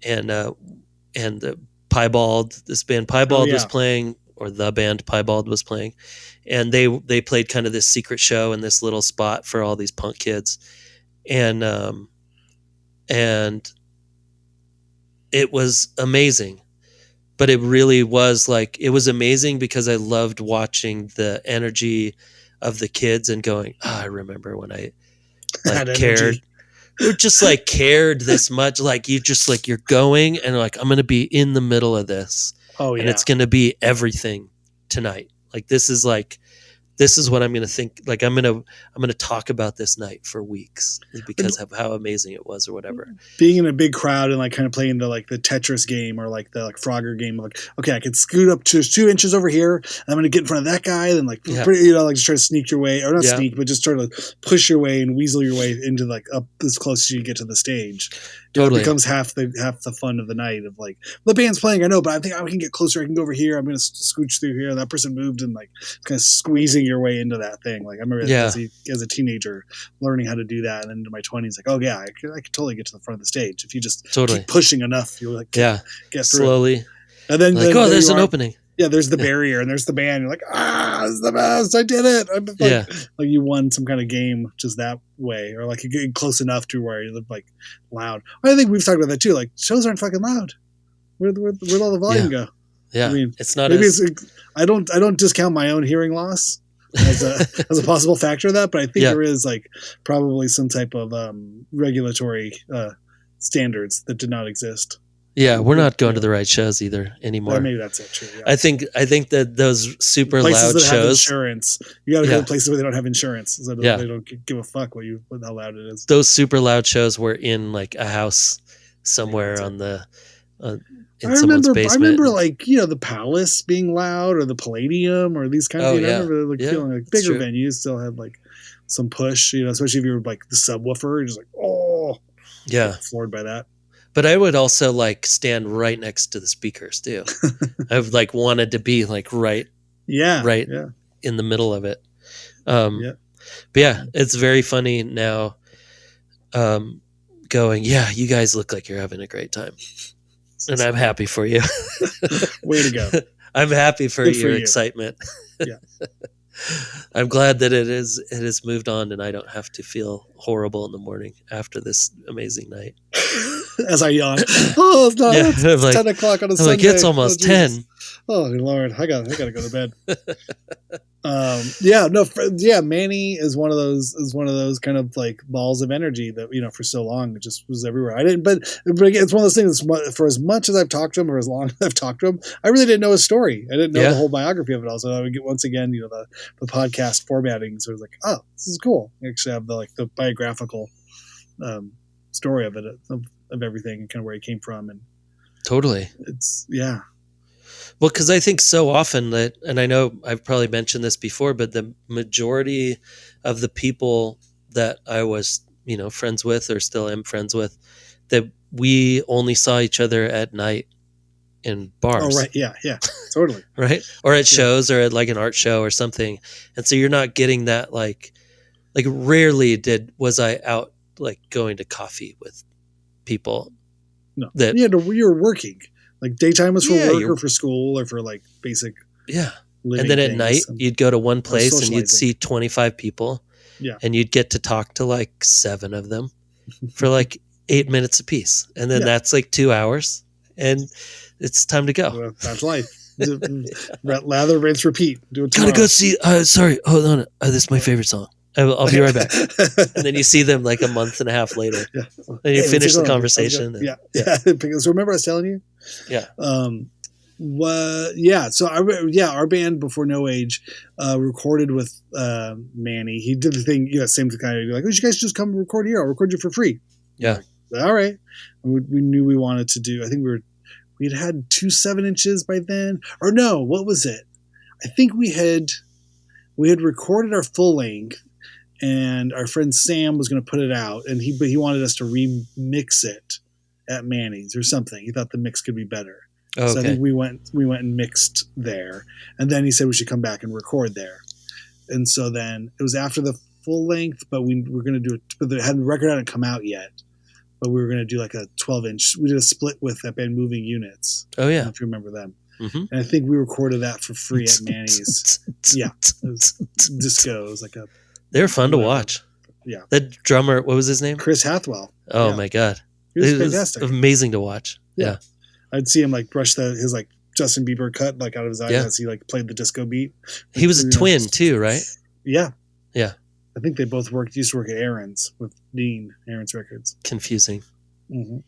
the Piebald, this band Oh Piebald was yeah. playing, or the band Piebald was playing, and they played kind of this secret show in this little spot for all these punk kids, and and it was amazing. But it really was like, it was amazing because I loved watching the energy of the kids and going, oh, I remember when I Had like cared, energy. or just like cared this much. Like you just like, you're going and like, I'm going to be in the middle of this, Oh and yeah. it's going to be everything tonight. Like this is what I'm going to think. Like I'm going to talk about this night for weeks Like because of how amazing it was or whatever. being in a big crowd and like kind of playing the Tetris game or like the like Frogger game. Like, okay, I can scoot up to 2 inches over here. And I'm going to get in front of that guy. Then like, Yeah. pretty, like just try to sneak your way, or not Yeah. sneak, but just try to push your way and weasel your way into like up as close as you get to the stage. Totally. It becomes half the fun of the night of like, the band's playing, I know, but I think I can get closer. I can go over here. I'm going to scooch through here. That person moved, and like kind of squeezing your way into that thing. Like I remember as a teenager learning how to do that, and into my 20s, like, oh yeah, I could totally get to the front of the stage if you just keep pushing enough. You'll like get through slowly. it. And then like, oh, there's an opening. Yeah, there's the barrier, and there's the band. You're like, it's the best. I did it. I'm like, like you won some kind of game just that way, or like you get close enough to where you look like loud. I think we've talked about that too. Like shows aren't fucking loud. Where'd all the volume go? Yeah, I mean, it's not. Maybe I don't discount my own hearing loss as a possible factor of that, but I think there is like probably some type of regulatory standards that did not exist. Yeah, we're not going to the right shows either anymore. Maybe that's it. True. Yeah. I think that those super places loud that have shows, insurance. You got to go to places where they don't have insurance. So they don't give a fuck how loud it is. Those super loud shows were in like a house somewhere on the. In someone's basement. I remember like the Palace being loud, or the Palladium, or these kind of. I remember like feeling like bigger venues still had like some push. Especially if you were like the subwoofer, you're just like, oh yeah, floored by that. But I would also like stand right next to the speakers too. I've like wanted to be like right in the middle of it. But yeah, it's very funny now. Going, yeah, you guys look like you're having a great time, and I'm happy for you. Way to go! I'm happy for your excitement. Yeah. I'm glad that it has moved on, and I don't have to feel horrible in the morning after this amazing night. As I yawn, it's not. It's like, 10 o'clock on a Sunday. Like, it's almost 10. Oh Lord, I gotta go to bed. Manny is one of those kind of like balls of energy that for so long it just was everywhere. But again, it's one of those things. For as much as I've talked to him, or as long as I've talked to him, I really didn't know his story. I didn't know the whole biography of it all. So I would get once again, the podcast formatting. So I was like, oh, this is cool. I actually have the biographical story of it of everything and kind of where he came from, and totally it's Well, because I think so often that, and I know I've probably mentioned this before, but the majority of the people that I was, friends with, or still am friends with, that we only saw each other at night in bars. Oh, right. Yeah. Totally. Right? Or at shows, or at like an art show or something. And so you're not getting that like rarely was I out like going to coffee with people. No. You were working. Like daytime was for work or for school or for like basic. Yeah. living And then at things night, you'd go to one or place and you'd socializing. see 25 people, Yeah. and you'd get to talk to like 7 of them for like 8 minutes apiece, and then Yeah. that's like 2 hours, and it's time to go. Well, that's life. Lather, rinse, repeat. Do it Gotta tomorrow. go see. Sorry, hold on. This is my favorite song. I'll be right back. And then you see them like a month and a half later, Yeah. and you Hey, finish what's the going on? conversation. Yeah. Yeah. Because remember I was telling you? Yeah. So our band Before No Age recorded with Manny. He did the thing, same kind of like, oh, you guys just come record here. I'll record you for free. Yeah. Like, all right. We knew we wanted to do. I think we'd had 2 7-inches by then, or no, what was it? I think we had recorded our full length, and our friend Sam was going to put it out, and he wanted us to remix it at Manny's or something. He thought the mix could be better. Oh, okay. So I think we went and mixed there, and then he said we should come back and record there. And so then it was after the full length, but we were going to do it. But the record hadn't come out yet. But we were going to do like a 12-inch. We did a split with that band Moving Units. Oh I don't yeah. know if you remember them. Mm-hmm. And I think we recorded that for free at Manny's. Yeah, it was disco. It was like They were fun to watch. Yeah. That drummer, what was his name? Chris Hathwell. Oh Yeah. my god, He was it fantastic. was amazing to watch. Yeah. I'd see him like brush his like Justin Bieber cut like out of his eyes as he like played the disco beat. He was a twin too, right? Yeah. Yeah. I think they both used to work at Aaron's with Dean, Aaron's Records. Confusing. Mm-hmm.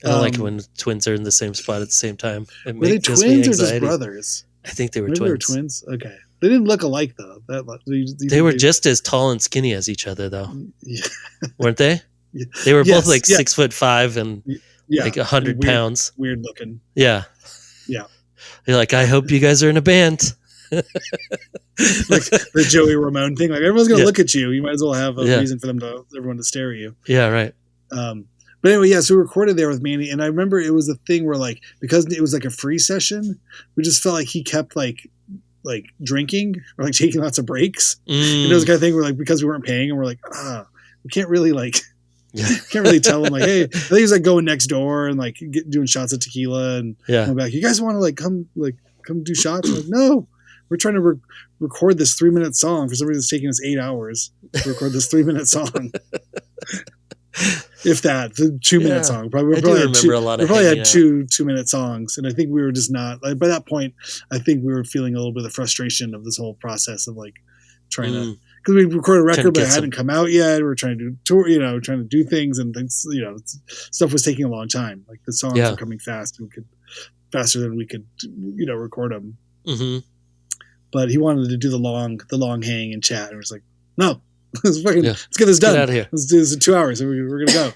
I don't like it when twins are in the same spot at the same time. Were they twins or just brothers? I think they were Maybe twins. They were twins. Okay, they didn't look alike though. They were just as tall and skinny as each other, though, yeah. weren't they? Yeah. They were both like 6'5" and like 100 pounds. Weird looking. Yeah, yeah. You're like, I hope you guys are in a band. Like the Joey Ramone thing. Like everyone's gonna look at you. You might as well have a reason for everyone to stare at you. Yeah, right. But anyway, so we recorded there with Manny, and I remember it was a thing where like because it was like a free session, we just felt like he kept like drinking or like taking lots of breaks. And it was the kind of thing where like because we weren't paying, and we're like, we can't really can't really tell him like, hey, I think he's like going next door and like doing shots of tequila and going back. You guys want to come do shots? I'm like, no, we're trying to record this 3-minute song. For some reason, it's taking us 8 hours to record this 3-minute song. If that, the 2-minute song. We probably had 2-minute songs, and I think we were just not like, by that point. I think we were feeling a little bit of the frustration of this whole process of like trying to, because we recorded a record but it hadn't come out yet. We were trying to tour, trying to do things, and things, stuff was taking a long time. Like the songs were coming fast, and faster than we could, record them. Mm-hmm. But he wanted to do the long hang and chat, and it was like, no. Let's get this done. Get out of here. Let's do this in 2 hours, and we're gonna go.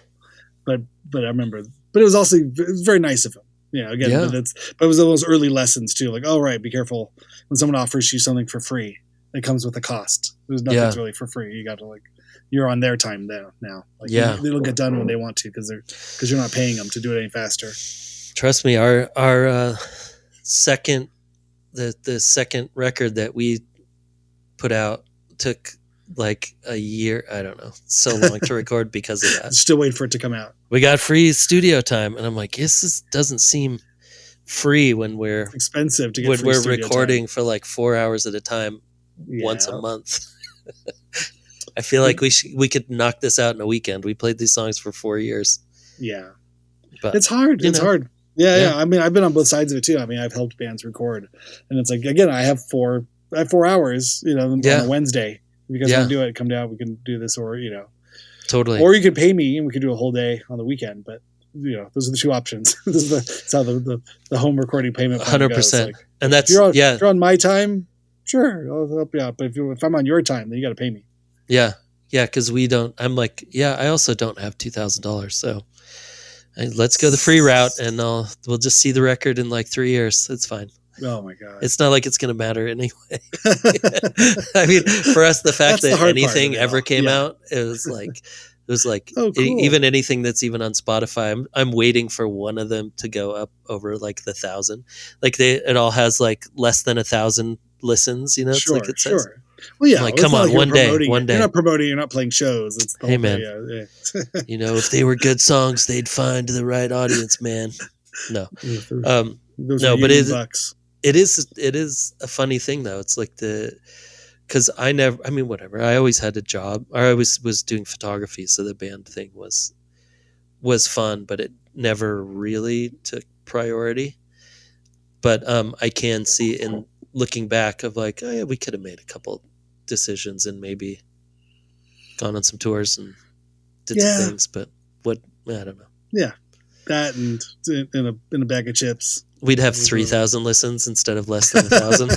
But I remember, but it was very nice of him. But it was those early lessons too. Like, oh right, be careful when someone offers you something for free. It comes with a cost. There's nothing's really for free. You got to you're on their time now. Like, they'll get done when they want to because you're not paying them to do it any faster. Trust me, our second the second record that we put out took like a year, I don't know, so long to record because of that. Still waiting for it to come out. We got free studio time, and I'm like, this doesn't seem free when we're expensive to get when free we're studio recording time. For like 4 hours at a time, once a month. I feel like we could knock this out in a weekend. We played these songs for 4 years. Yeah, but it's hard. It's hard. Yeah. I mean, I've been on both sides of it too. I mean, I've helped bands record, and it's like again, I have 4 hours, on a Wednesday. If you guys want to do it, come down. We can do this, or totally. Or you could pay me, and we could do a whole day on the weekend. But those are the 2 options. That's how the home recording payment. 100%. Like, and that's if you're on my time, sure, I'll help you out. But if I'm on your time, then you got to pay me. Yeah, because we don't. I'm like, I also don't have $2,000, so let's go the free route, and we'll just see the record in like 3 years. It's fine. Oh my god! It's not like it's going to matter anyway. I mean, for us, the fact that anything ever came out, it was like oh, cool. Even anything that's even on Spotify. I'm waiting for one of them to go up over like the 1,000. Like it all has like less than 1,000 listens. It's sure, like it says. Sure. Well, yeah. Like, come on, one day. You're not promoting. You're not playing shows. It's the whole man. Day, if they were good songs, they'd find the right audience, man. No, those no, but bucks. It is a funny thing though. It's like because I mean, whatever. I always had a job. I always was doing photography, so the band thing was fun, but it never really took priority. But I can see in looking back of like, oh yeah, we could have made a couple decisions and maybe gone on some tours and did some Yeah. things. But what, I don't know. Yeah, that and in a bag of chips. We'd have 3,000 listens instead of less than 1,000.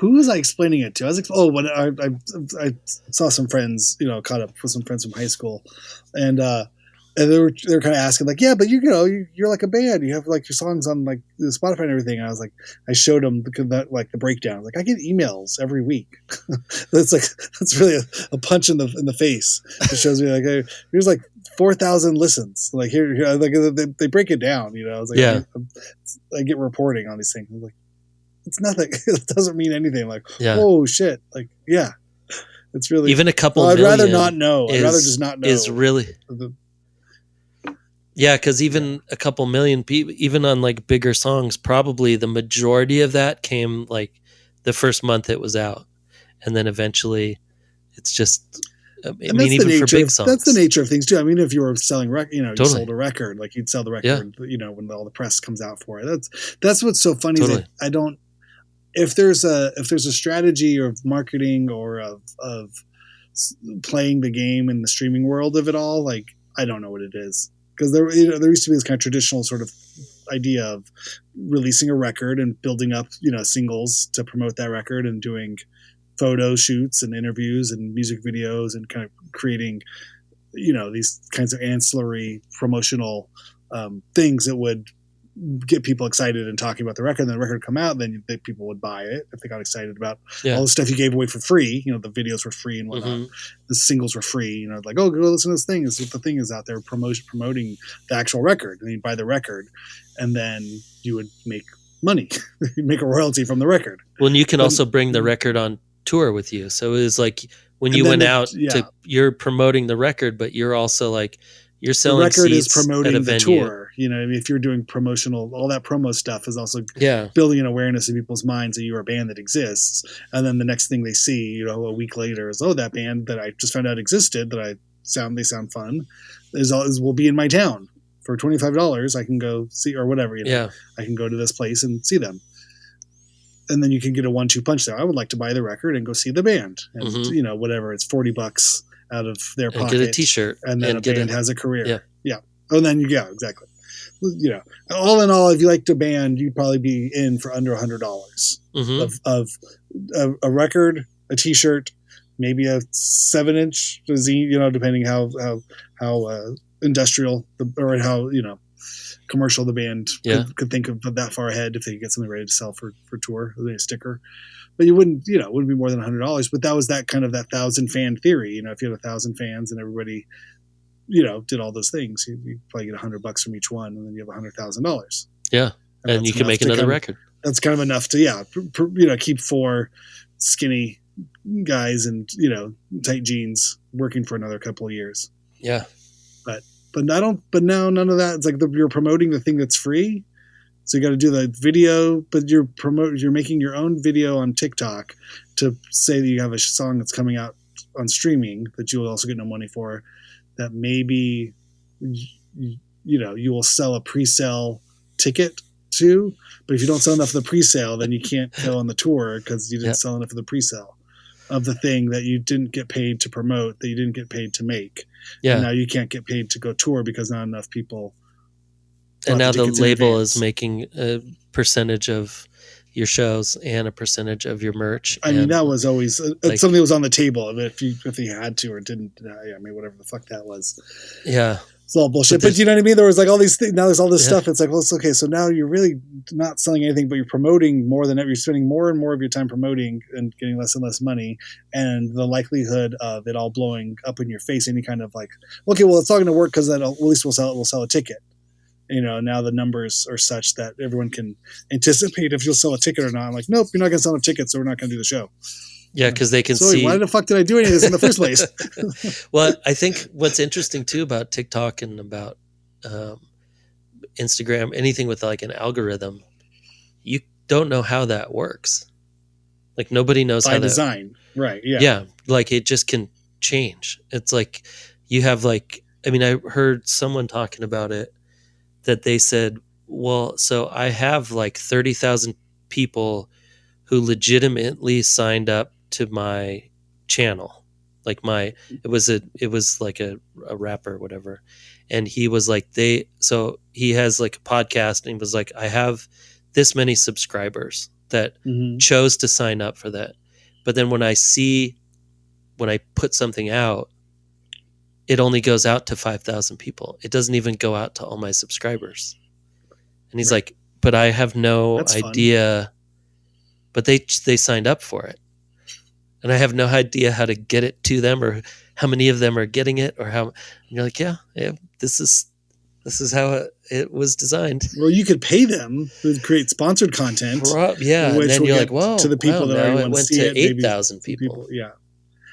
Who was I explaining it to? I was when I saw some friends, caught up with some friends from high school, and they were kind of asking like, yeah, but you're like a band, you have like your songs on like Spotify and everything. And I was like, I showed them the breakdown. Like I get emails every week. that's really a punch in the face. It shows me like, hey, here's like 4,000 listens. Like here like they break it down. I was like, yeah, I get reporting on these things. I'm like, it's nothing. It doesn't mean anything. Like, yeah. oh shit. Like, yeah, it's really even a couple. I'd million rather not know. I'd rather just not know. Is really. Yeah, because even a couple million people, even on like bigger songs, probably the majority of that came like the first month it was out, and then eventually, it's just. I mean, even for big songs, that's the nature of things too. I mean, if you were selling you totally. sold a record, like you'd sell the record, when all the press comes out for it. That's what's so funny. Totally. Is I don't. If there's a strategy of marketing or of playing the game in the streaming world of it all, like I don't know what it is. Because there used to be this kind of traditional sort of idea of releasing a record and building up, singles to promote that record and doing photo shoots and interviews and music videos and kind of creating, these kinds of ancillary promotional things that would get people excited and talking about the record. And then the record would come out, then people would buy it if they got excited about all the stuff you gave away for free. The videos were free and whatnot. Mm-hmm. The singles were free. Like, oh, go listen to this thing. This is what the thing is out there promoting the actual record. And you'd buy the record, and then you would make money. You'd make a royalty from the record. Well, and you can also bring the record on tour with you. So it was like when you went out, you're promoting the record, but you're also like, you're selling the record seats is promoting at a the venue. tour. If you're doing promotional, all that promo stuff is also building an awareness in people's minds that you're a band that exists. And then the next thing they see, a week later is, oh, that band that I just found out existed, they sound fun, will be in my town for $25. I can go see, or whatever, I can go to this place and see them. And then you can get a 1-2 punch there. I would like to buy the record and go see the band. And, whatever, it's $40 out of their pocket. Get a t-shirt. And then a band has a career. Yeah. Oh, and then exactly. All in all, if you liked a band, you'd probably be in for under $100 of a record, a t-shirt, maybe a 7-inch zine, depending how industrial or how, commercial the band could think of that far ahead if they could get something ready to sell for tour, a sticker. But you wouldn't, it wouldn't be more than $100. But that was that kind of that 1,000 fan theory. If you had 1,000 fans and everybody, did all those things, you probably get $100 from each one, and then you have $100,000. Yeah, and you can make another record. That's kind of enough to keep 4 skinny guys and tight jeans working for another couple of years. Yeah, but now none of that. It's like you're promoting the thing that's free. So you got to do the video, but you're making your own video on TikTok to say that you have a song that's coming out on streaming that you will also get no money for, that maybe, you will sell a pre-sale ticket to, but if you don't sell enough of the pre-sale, then you can't go on the tour because you didn't sell enough of the pre-sale of the thing that you didn't get paid to promote, that you didn't get paid to make. Yeah. And now you can't get paid to go tour because not enough people. And now the label is making a percentage of your shows and a percentage of your merch. I mean, that was always something that was on the table. If you had to or didn't, whatever the fuck that was. Yeah. It's all bullshit. But you know what I mean? There was like all these things. Now there's all this stuff. It's like, well, it's okay. So now you're really not selling anything, but you're promoting more than ever. You're spending more and more of your time promoting and getting less and less money. And the likelihood of it all blowing up in your face, any kind of like, okay, well, it's not going to work because at least we'll sell a ticket. Now the numbers are such that everyone can anticipate if you'll sell a ticket or not. I'm like, nope, you're not going to sell a ticket, so we're not going to do the show. Yeah, because they can see. Why the fuck did I do any of this in the first place? Well, I think what's interesting too about TikTok and about Instagram, anything with like an algorithm, you don't know how that works. Like nobody knows by how that. design, right? Yeah. Yeah, like it just can change. It's like you have like, I mean, I heard someone talking about it that they said, well, so I have like 30,000 people who legitimately signed up to my channel. Like it was like a rapper or whatever. And he was like, so he has like a podcast and he was like, I have this many subscribers that Mhm. chose to sign up for that. But then when I put something out, it only goes out to 5,000 people. It doesn't even go out to all my subscribers. And he's Right. like, but I have no That's fun. idea. But they signed up for it. And I have no idea how to get it to them or how many of them are getting it or how. And you're like, yeah, this is how it was designed. Well, you could pay them to create sponsored content. Yeah, and which then will you're get like, whoa, to the people wow, that already now it want to went see to it. Maybe 8,000 some people. Yeah.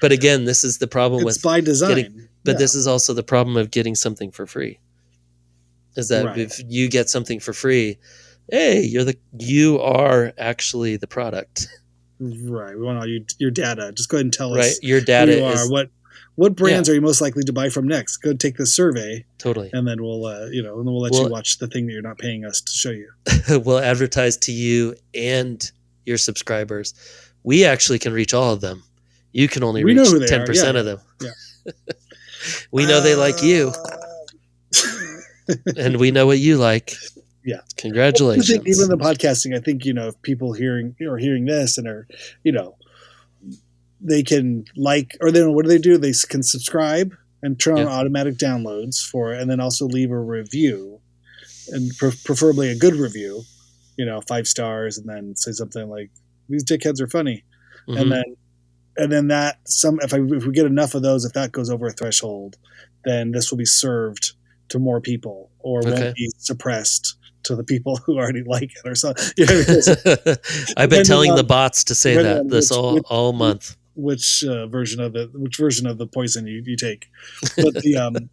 But again, this is the problem It's with by design. this is also the problem of getting something for free. Is that Right. if you get something for free, hey, you are actually the product. Right. We want all your data. Just go ahead and tell Right. us Your who data you are. is What brands are you most likely to buy from next? Go take this survey, totally. and then we'll and then we'll let you watch the thing that you're not paying us to show you. We'll advertise to you and your subscribers. We actually can reach all of them. You can only reach 10% of them. Yeah. We know they like you, and we know what you like. Yeah. Congratulations. I think even the podcasting, I think, if people hearing this and are, they can or then what do? They can subscribe and turn on automatic downloads for it, and then also leave a review, and preferably a good review, 5 stars, and then say something like, "These dickheads are funny," Mm-hmm. and then that if we get enough of those, if that goes over a threshold, then this will be served to more people, or won't be suppressed to the people who already like it or something. I've been telling the bots to say that this all month. Which version of the poison you take, but the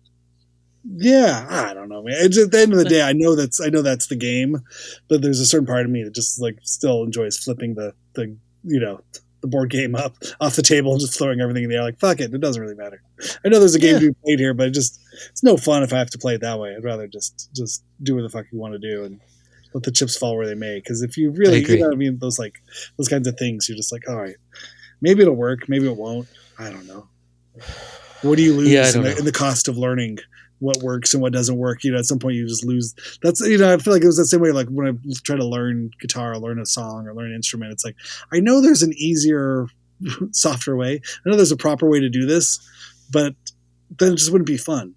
yeah, I don't know, man. It's at the end of the day, I know that's the game, but there's a certain part of me that just like still enjoys flipping the board game up off the table and just throwing everything in the air. Like, fuck it doesn't really matter. I know there's a game to be played here, but it's no fun if I have to play it that way. I'd rather just do what the fuck you want to do and let the chips fall where they may. Because if you really, what I mean, those kinds of things, you're just like, all right, maybe it'll work, maybe it won't. I don't know. What do you lose in the cost of learning what works and what doesn't work? At some point you just lose. That's, I feel like it was the same way, like when I try to learn guitar or learn a song or learn an instrument, it's like, I know there's an easier, softer way. I know there's a proper way to do this, but then it just wouldn't be fun.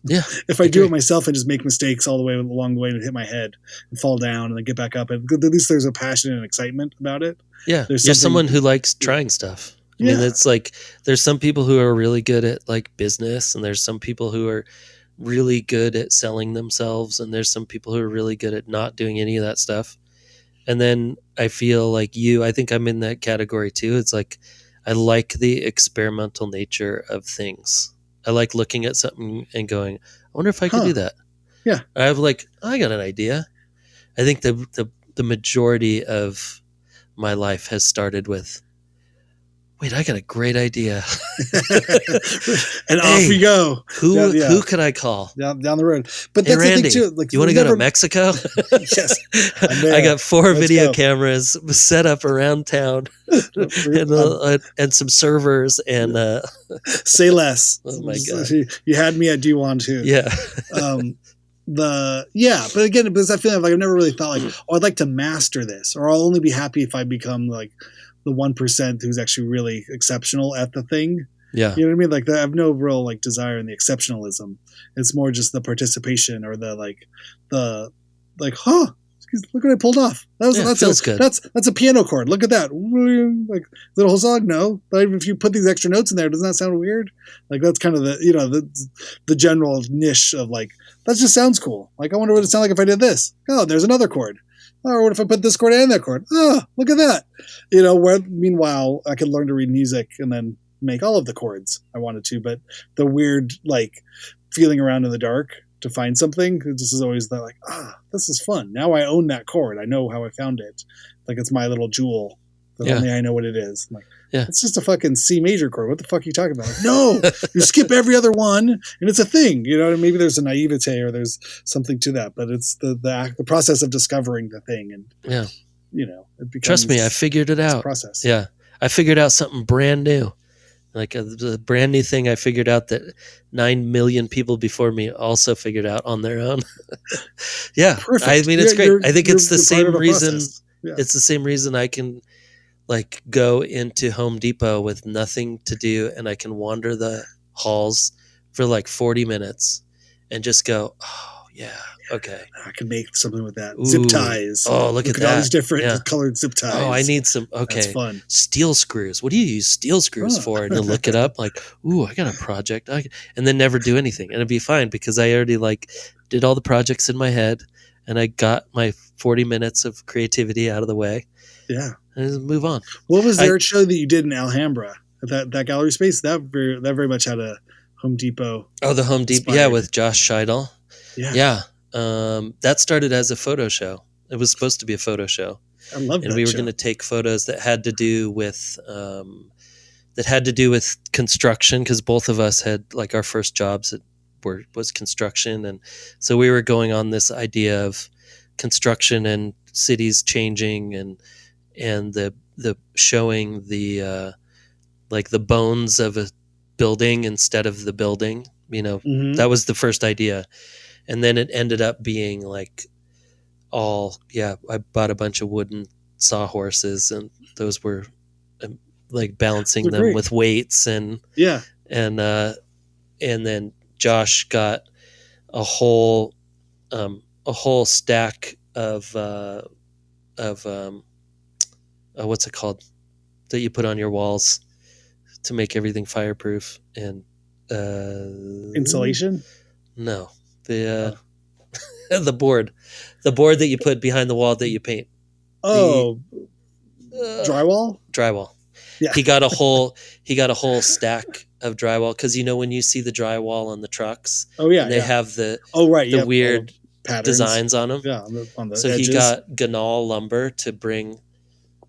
Yeah. If I do it myself and just make mistakes all the way along the way and hit my head and fall down and then get back up, and at least there's a passion and excitement about it. Yeah. You're someone who likes trying stuff. I mean, it's like there's some people who are really good at like business, and there's some people who are really good at selling themselves, and there's some people who are really good at not doing any of that stuff. And then I feel like I think I'm in that category too. It's like I like the experimental nature of things. I like looking at something and going, I wonder if I could do that. Yeah. I got an idea. I think the majority of my life has started with, wait, I got a great idea. And off we go. Who could I call? Down the road. But hey, that's Randy, the thing too. Like, you want to go to Mexico? Yes. I got 4 video cameras set up around town and some servers and say less. Oh my God. You had me at do you want to? Yeah. But again, because I feel like I've never really thought like, I'd like to master this, or I'll only be happy if I become like the 1% who's actually really exceptional at the thing. Yeah. You know what I mean? Like, I have no real like desire in the exceptionalism. It's more just the participation or the look what I pulled off. That feels good. That's a piano chord. Look at that. Like, is it a whole song? No. But if you put these extra notes in there, doesn't that sound weird? Like, that's kind of the general niche of like, that just sounds cool. Like, I wonder what it'd sound like if I did this. Oh, there's another chord. Or what if I put this chord and that chord? Oh, look at that. Where meanwhile I could learn to read music and then make all of the chords I wanted to, but the weird like feeling around in the dark to find something, this is always that like, this is fun. Now I own that chord. I know how I found it. like it's my little jewel that Yeah. only I know what it is. I'm like, Yeah. it's just a fucking C major chord. What the fuck are you talking about? Like, no, you skip every other one, and it's a thing. You know, maybe there's a naivete or there's something to that, but it's the process of discovering the thing, and Yeah. you know, it becomes. Trust me, I figured it it's a out. process. Yeah. I figured out something brand new. Like the brand new thing I figured out that 9 million people before me also figured out on their own. Yeah. Perfect. I mean, it's great. I think it's the you're part of same a reason. process. Yeah. It's the same reason I can like go into Home Depot with nothing to do and I can wander the halls for like 40 minutes and just go, oh, yeah, okay. I can make something with that. Ooh. Zip ties. Oh, look at all that. these different Yeah. colored zip ties. Oh, I need some. That's Okay. fun. Steel screws. What do you use steel screws Oh. for? And you'll look it up like, ooh, I got a project. And then never do anything. And it'd be fine because I already like did all the projects in my head and I got my 40 minutes of creativity out of the way. Yeah. And just move on. What was the art show that you did in Alhambra? That gallery space? That very much had a Home Depot. Oh, the Home Depot. Yeah, with Josh Scheidel. Yeah. Yeah. That started as a photo show. It was supposed to be a photo show. I love that. And we were going to take photos that had to do with construction because both of us had like our first jobs was construction, and so we were going on this idea of construction and cities changing and the showing the like the bones of a building instead of the building. You know, that was the first idea, and then it ended up being like I bought a bunch of wooden sawhorses and those were like balancing them great. with weights and then Josh got a whole stack of what's it called that you put on your walls to make everything fireproof and insulation. No, the the board that you put behind the wall that you paint. Oh, drywall. Yeah. He got a whole stack of drywall because you know when you see the drywall on the trucks. Oh yeah, and they have the the weird patterns. Designs on them. Yeah, on the so edges. He got Ganal lumber to bring.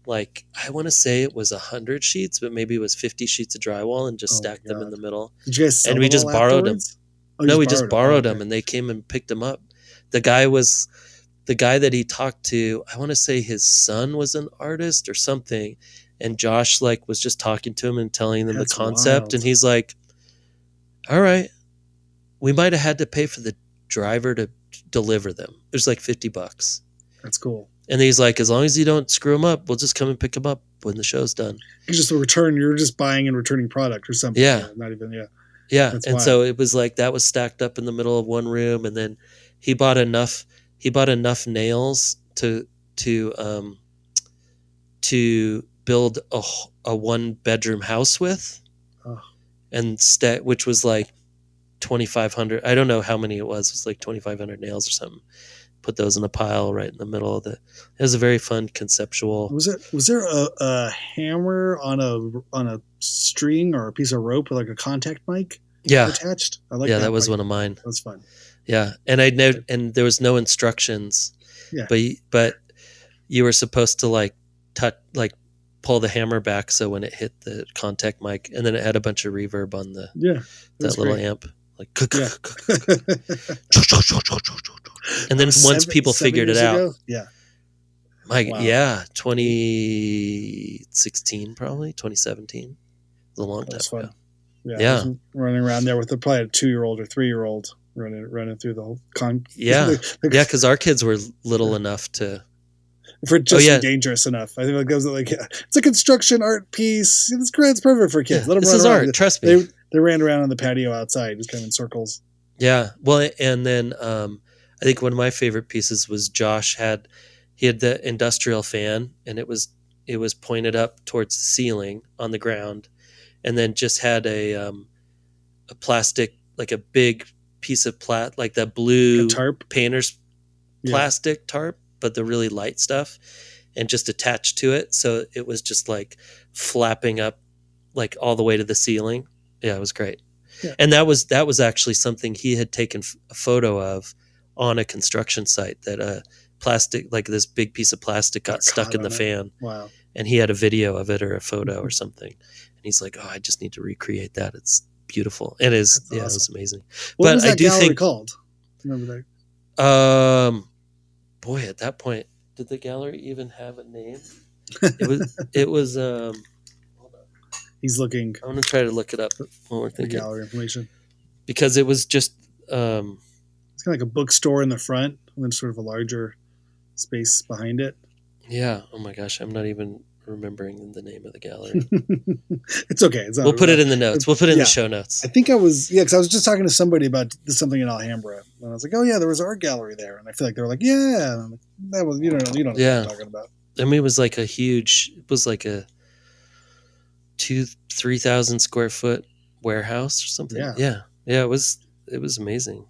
Like I want to say it was 100 sheets, but maybe it was 50 sheets of drywall and just stacked them in the middle. Did you guys sell and we just borrowed them. Oh, no, we just borrowed them, and they came and picked them up. The guy that he talked to. I want to say his son was an artist or something, and Josh like was just talking to him and telling them the concept, wild. And he's like, "All right, we might have had to pay for the driver to deliver them. It was like $50. That's cool." And he's like, as long as you don't screw them up, we'll just come and pick them up when the show's done. You just return. You're just buying and returning product or something. Yeah. Not even, yeah. Yeah. That's and wild. So it was like that was stacked up in the middle of one room. And then he bought enough nails to build a 1-bedroom house with. Oh. And which was like 2,500. I don't know how many it was. It was like 2,500 nails or something. Put those in a pile right in the middle of it was a very fun conceptual. Was there a hammer on a string or a piece of rope with like a contact mic? Yeah, attached. I like that was one of mine. That was fun. Yeah, and and there was no instructions. Yeah, but you were supposed to like pull the hammer back so when it hit the contact mic, and then it had a bunch of reverb on that little great. Amp. Like, and then once people figured it out, 2016 probably 2017. It was a long time ago. Yeah. Running around there with probably a 2-year-old or 3-year-old running through the whole because our kids were little enough to. For just dangerous enough. I think it goes like it's a construction art piece. It's great. It's perfect for kids. Let them run around. Art. Trust me. They ran around on the patio outside, just kind of in circles. Yeah. Well, and then I think one of my favorite pieces was Josh had the industrial fan, and it was pointed up towards the ceiling on the ground, and then just had a plastic, like a big piece of like the blue tarp painter's plastic tarp, but the really light stuff, and just attached to it. So it was just like flapping up like all the way to the ceiling. Yeah, it was great. Yeah. And that was actually something he had taken a photo of on a construction site that plastic, like this big piece of plastic got stuck in the fan. Wow. And he had a video of it or a photo or something. And he's like, oh, I just need to recreate that. It's beautiful. It is. That's Yeah, awesome. it was amazing. What was that gallery called? Remember that? Boy, at that point, did the gallery even have a name? It was, hold on. He's looking. I'm going to try to look it up while we're thinking. The gallery information. Because it was just, it's kind of like a bookstore in the front and then sort of a larger space behind it. Yeah. Oh my gosh. I'm not even remembering the name of the gallery. It's okay. We'll put it in the notes. We'll put it in the show notes. I think because I was just talking to somebody about something in Alhambra, and I was like, "Oh yeah, there was an art gallery there," and I feel like they were like, "Yeah, like, that was you don't know what I'm talking about." I mean, it was like a 3,000 square foot warehouse or something. Yeah. It was amazing.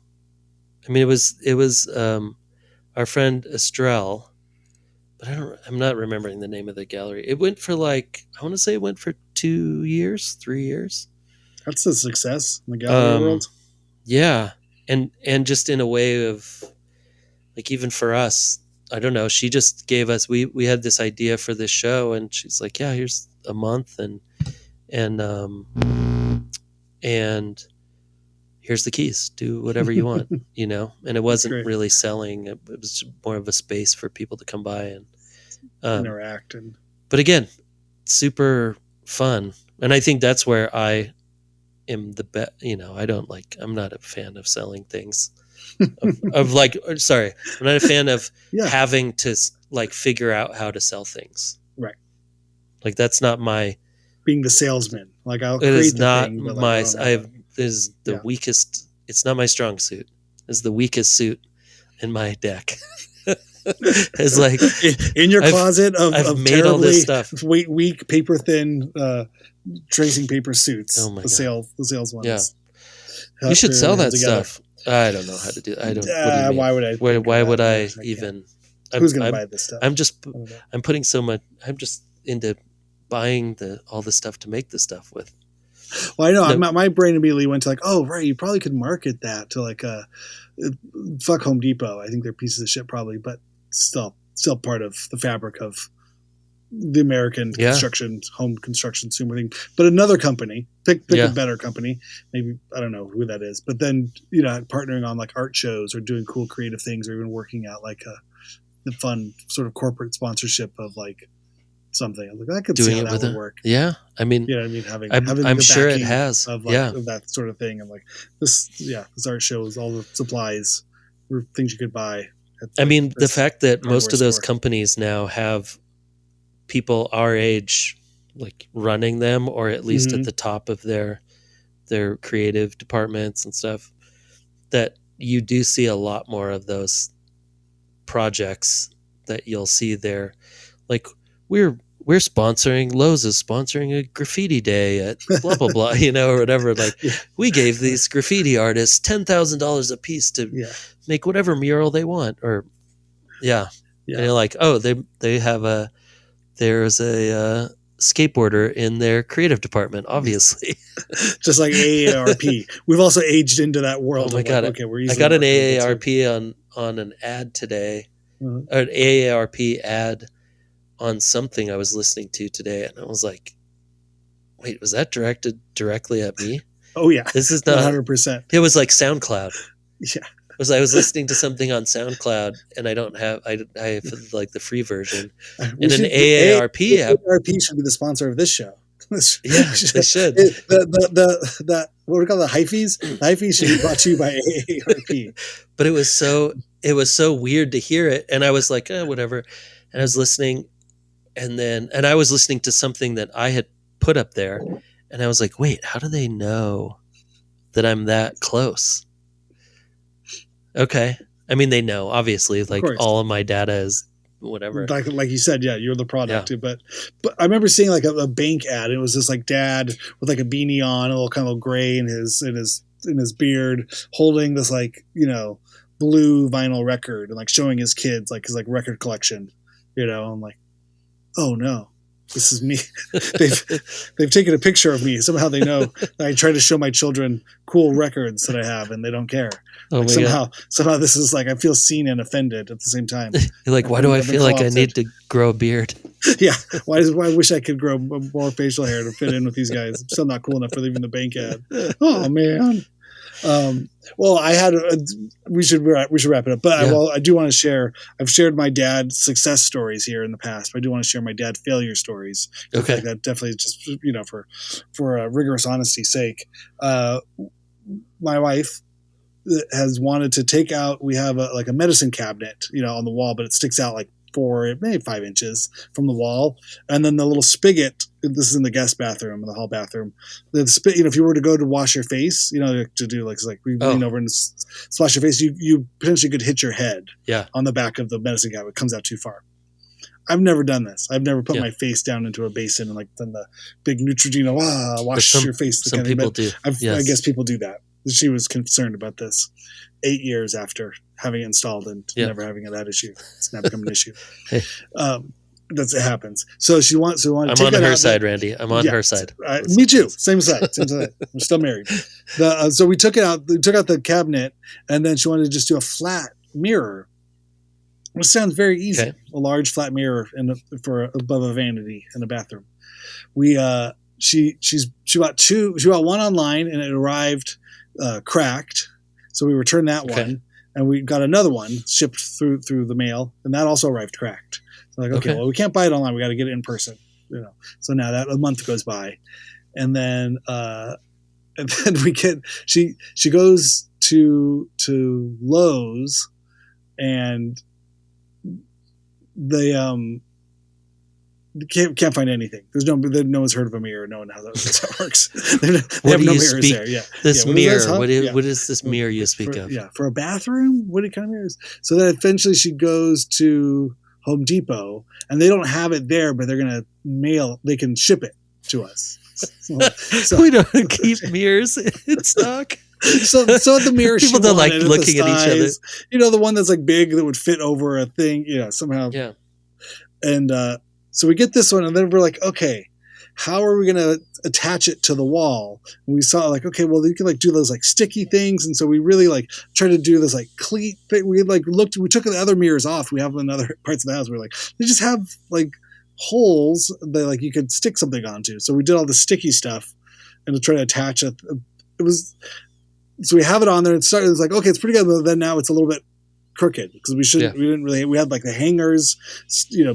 I mean, it was our friend Estrell. But I'm not remembering the name of the gallery. It went for I want to say it went for 2 years, 3 years. That's a success in the gallery world. Yeah. And just in a way of, like, even for us, I don't know, she just gave us, we had this idea for this show, and she's like, yeah, here's a month and here's the keys, do whatever you want, and it wasn't really selling. It was more of a space for people to come by and interact. But again, super fun. And I think that's where I am the best, I'm not a fan of selling things I'm not a fan of having to figure out how to sell things. Right. Like, that's not my, being the salesman. Like, I'll create it is the not thing, but my, is the weakest. It's not my strong suit. It's the weakest suit in my deck. It's like in your closet of made all this stuff. Weak, paper thin, tracing paper suits. Oh my the sales ones. Yeah. You should sell that stuff. I don't know how to do it. I don't. What do you mean? Why would I? Why would I even? Who's going to buy this stuff? I'm putting so much. I'm just into buying all the stuff to make the stuff with. Well, I know my brain immediately went to oh right, you probably could market that to fuck Home Depot. I think they're pieces of shit probably, but still part of the fabric of the American home construction consumer thing. But another company, pick a better company. Maybe I don't know who that is, but then partnering on art shows or doing cool creative things, or even working out the fun sort of corporate sponsorship of something. I could see how that would work. Yeah, I mean, you know what I mean. Having I'm sure it has of that sort of thing, and this art show is all the supplies or things you could buy. I mean, the fact that most of those companies now have people our age running them, or at least at the top of their creative departments and stuff, that you do see a lot more of those projects that you'll see there. We're sponsoring, Lowe's is sponsoring a graffiti day at blah blah blah, or whatever. We gave these graffiti artists $10,000 a piece to make whatever mural they want, or and you're like, oh, there's a skateboarder in their creative department, obviously. Just like AARP. We've also aged into that world. Oh my god! I got an AARP on an ad today, an AARP ad on something I was listening to today, and I was like, wait, was that directed directly at me? Oh yeah. This is not 100%. It was like SoundCloud. Yeah. I was listening to something on SoundCloud, and I have the free version. And an AARP app. AARP should be the sponsor of this show. Yeah, they should. The what do we call the hyphies? The hyphies should be brought to you by AARP. But it was so weird to hear it, and I was like, whatever. And I was listening, and I was listening to something that I had put up there, and I was like, wait, how do they know that I'm that close? Okay. I mean, they know, obviously, all of my data is whatever. Like you said, you're the product too. But I remember seeing a bank ad. It was this dad with a beanie on, a little kind of gray in his beard, holding this blue vinyl record and showing his kids his record collection. I'm like, oh no. This is me. they've taken a picture of me. Somehow they know I try to show my children cool records that I have, and they don't care. Oh Like my God. somehow this is like I feel seen and offended at the same time. You're like, why do I feel like I need to grow a beard? Yeah, why I wish I could grow more facial hair to fit in with these guys. I'm still not cool enough for leaving the bank ad. Oh man. Well, we should wrap it up, but Yeah. I do want to share. I've shared my dad's success stories here in the past, but I do want to share my dad failure stories. Okay. Like that definitely just for rigorous honesty's sake. My wife has wanted to take out. We have a medicine cabinet, on the wall, but it sticks out like 4, maybe 5 inches from the wall, and then the little spigot. This is in the guest bathroom, in the hall bathroom. The if you were to go to wash your face, to do like we lean over and splash your face, you potentially could hit your head. Yeah. On the back of the medicine cabinet. It comes out too far. I've never done this. I've never put my face down into a basin and like done the big Neutrogena wash your face. Some people do. Yes. I guess people do that. She was concerned about this 8 years after having it installed and never having that issue. It's now become an issue. Hey. It happens. So she wants to. I'm on her side, Randy. I'm on her side. Me too. Same side. We're still married. So we took it out. We took out the cabinet, and then she wanted to just do a flat mirror. Which sounds very easy. Okay. A large flat mirror for above a vanity in the bathroom. She bought two. She bought one online, and it arrived cracked. So we returned that one, and we got another one shipped through the mail, and that also arrived cracked. So like, okay, well, we can't buy it online. We got to get it in person. So now that a month goes by, and then we get she goes to Lowe's, and they can't find anything. No one's heard of a mirror. No one knows how that works. They have no mirrors there. Yeah. This mirror. What is this mirror you speak of? Yeah, for a bathroom. What kind of mirrors? So then eventually she goes to Home Depot, and they don't have it there, but they're gonna they can ship it to us. So we don't keep mirrors in stock. So the mirror people don't like looking at each other. The one that's like big that would fit over a thing. Somehow. Yeah. And so we get this one, and then we're like, okay, how are we going to attach it to the wall? And we saw like, okay, well, you can like do those like sticky things. And so we really like tried to do this like cleat thing. We like we took the other mirrors off. We have them in other parts of the house. We're like, they just have like holes that like you could stick something onto. So we did all the sticky stuff and to try to attach it. So we have it on there. It was like, okay, it's pretty good. But then now it's a little bit crooked because we had like the hangers,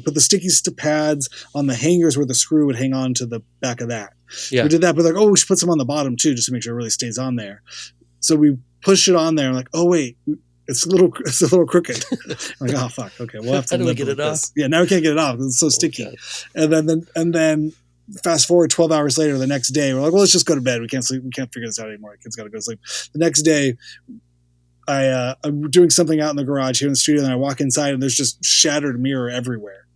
put the sticky pads on the hangers where the screw would hang on to the back of that. Yeah. We did that, but like, we should put some on the bottom too, just to make sure it really stays on there. So we push it on there and like, oh wait, it's a little crooked. I'm like, oh fuck, okay, we'll have to. How do we get it off? Yeah, now we can't get it off. It's so sticky. And then fast forward 12 hours later, the next day, we're like, well, let's just go to bed. We can't sleep. We can't figure this out anymore. Kids got to go to sleep. The next day, I'm doing something out in the garage here in the studio, and I walk inside, and there's just shattered mirror everywhere.